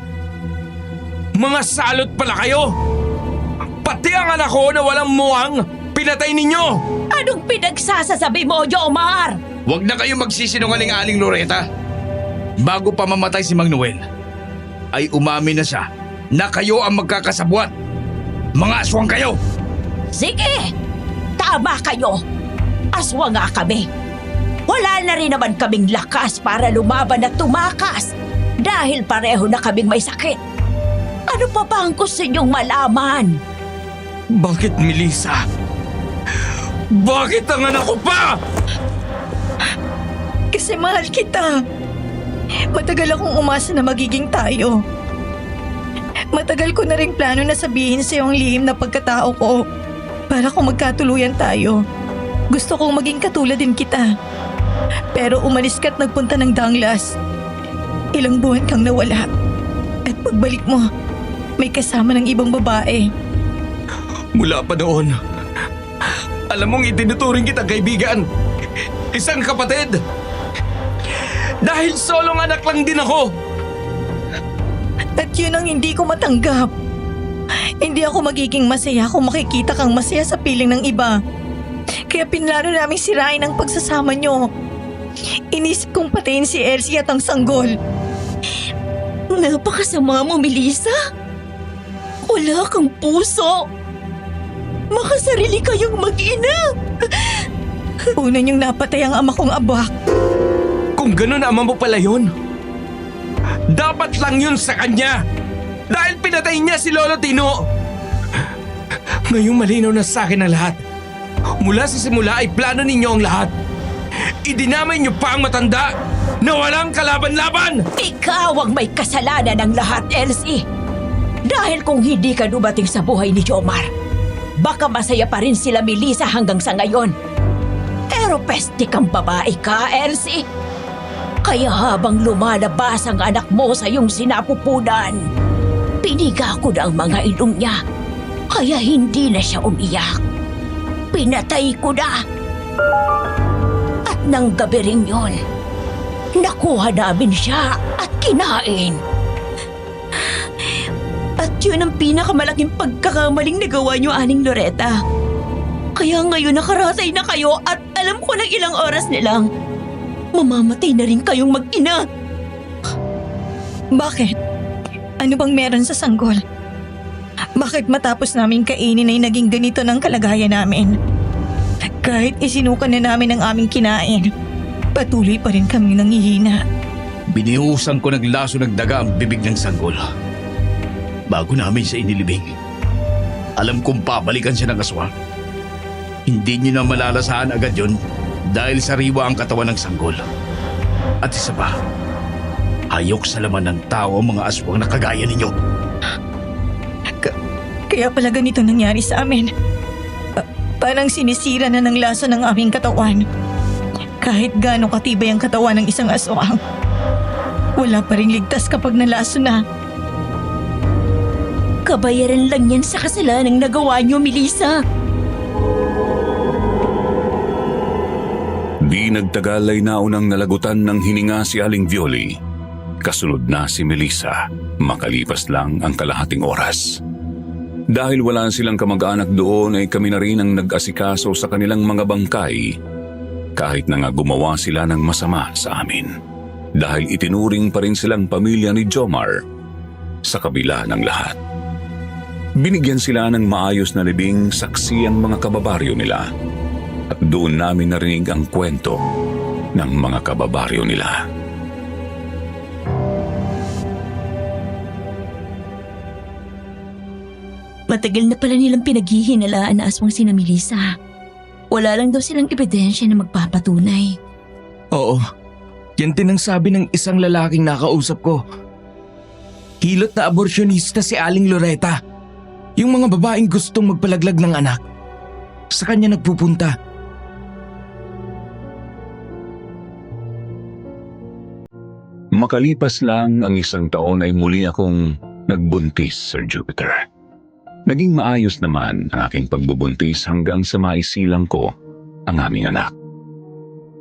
Mga salot pala kayo! Pati ang anak ko na walang muwang, pinatay ninyo! Anong pinagsasasabi mo, Jomar? Huwag na kayo magsisinungaling, Aling Loretta. Bago pa mamatay si Mang Noel, ay umamin na siya na kayo ang magkakasabwat. Mga aswang kayo! Sige! Tama kayo! Aswang nga kami. Wala na rin naman kaming lakas para lumaban at tumakas dahil pareho na kaming may sakit. Ano pa ba ang gusto ninyong malaman? Bakit, Melissa? Bakit ang anak ko pa? Kasi mahal kita. Matagal akong umasa na magiging tayo. Matagal ko na rin plano na sabihin sa iyong lihim na pagkatao ko para kung magkatuluyan tayo. Gusto kong maging katulad din kita. Pero umalis ka at nagpunta ng Danglas. Ilang buwan kang nawala. At pagbalik mo, may kasama ng ibang babae. Mula pa noon, alam mong itinuturing kita kaibigan. Isang kapatid. Dahil solong anak lang din ako. At yun ang hindi ko matanggap. Hindi ako magiging masaya kung makikita kang masaya sa piling ng iba. Kaya pinlano naming sirain ang pagsasama nyo. Inisip kong patayin si Elsie at ang sanggol. Napakasama mo, Melissa. Wala kang puso. Makasarili kayong mag-ina. Una niyong napatay ang ama kong abak. Kung ganun ama mo pala yun, dapat lang yun sa kanya. Dahil pinatay niya si Lolo Tino. Ngayong malinaw na sa akin ang lahat. Mula sa simula ay plano ninyo ang lahat. Idinamay niyo pa ang matanda na walang kalaban-laban. Ikaw ang may kasalanan ng lahat, Elsie. Dahil kung hindi ka dumating sa buhay ni Jomar, baka masaya pa rin sila Melissa hanggang sa ngayon. Pero peste kang babae ka, Elsie. Kaya habang lumalabas ang anak mo sa iyong sinapupunan, piniga ko na ang mga ilong niya. Kaya hindi na siya umiyak. Pinatay ko na. At nang gabi rin yun, nakuha namin siya at kinain. At yun ang pinakamalaking pagkakamaling nagawa niyo, Aling Loretta. Kaya ngayon nakaratay na kayo at alam ko ng ilang oras nilang mamamatay na rin kayong mag-ina. Bakit? Ano bang meron sa sanggol? Bakit matapos namin kainin ay naging ganito ng kalagayan namin? Kahit isinukan na namin ang aming kinain, patuloy pa rin kami nangihina. Binihusan ko ng laso ng daga ang bibig ng sanggol. Bago namin siya inilibing, alam kong pabalikan siya ng aswang. Hindi niyo na malalasahan agad yun dahil sariwa ang katawan ng sanggol. At isa pa, hayok sa laman ng tao ang mga aswang na kagaya ninyo. Kaya pala ganito nangyari sa amin. Parang sinisira na ng laso ng aming katawan. Kahit gaano katibay ang katawan ng isang aswang, wala pa rin ligtas kapag nalaso na. Kabayaran lang yan sa kasalanang nagawa niyo, Melissa. Di nagtagal ay naunang nalagutan ng hininga si Aling Violi. Kasunod na si Melissa, makalipas lang ang kalahating oras. Dahil wala silang kamag-anak doon ay kami na rin ang nag-asikaso sa kanilang mga bangkay, kahit na nga gumawa sila ng masama sa amin. Dahil itinuring pa rin silang pamilya ni Jomar sa kabila ng lahat. Binigyan sila ng maayos na libing saksi ang mga kababaryo nila. At doon namin narinig ang kwento ng mga kababaryo nila. Matagal na pala nilang pinaghihinalaan na aswang sina Melissa. Wala lang daw silang ebidensya na magpapatunay. Oo, yan din ang sabi ng isang lalaking nakausap ko. Hilot na aborsyonista si Aling Loretta. Yung mga babaeng gustong magpalaglag ng anak, sa kanya nagpupunta. Makalipas lang ang isang taon ay muli akong nagbuntis, Sir Jupiter. Naging maayos naman ang aking pagbubuntis hanggang sa maisilang ko ang aming anak.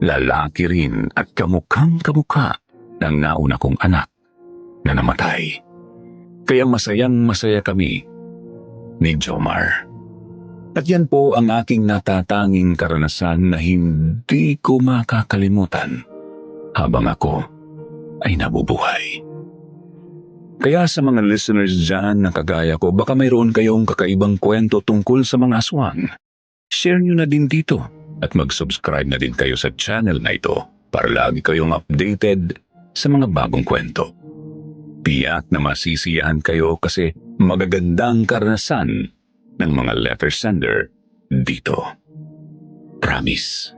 Lalaki rin at kamukhang-kamukha ng nauna kong anak na namatay. Kaya masayang-masaya kami ni Jomar. At yan po ang aking natatanging karanasan na hindi ko makakalimutan habang ako ay nabubuhay. Kaya sa mga listeners dyan na kagaya ko, baka mayroon kayong kakaibang kwento tungkol sa mga aswang. Share nyo na din dito at mag-subscribe na din kayo sa channel na ito para lagi kayong updated sa mga bagong kwento. Piyak na masisiyahan kayo kasi magagandang karanasan ng mga letter sender dito. Promise.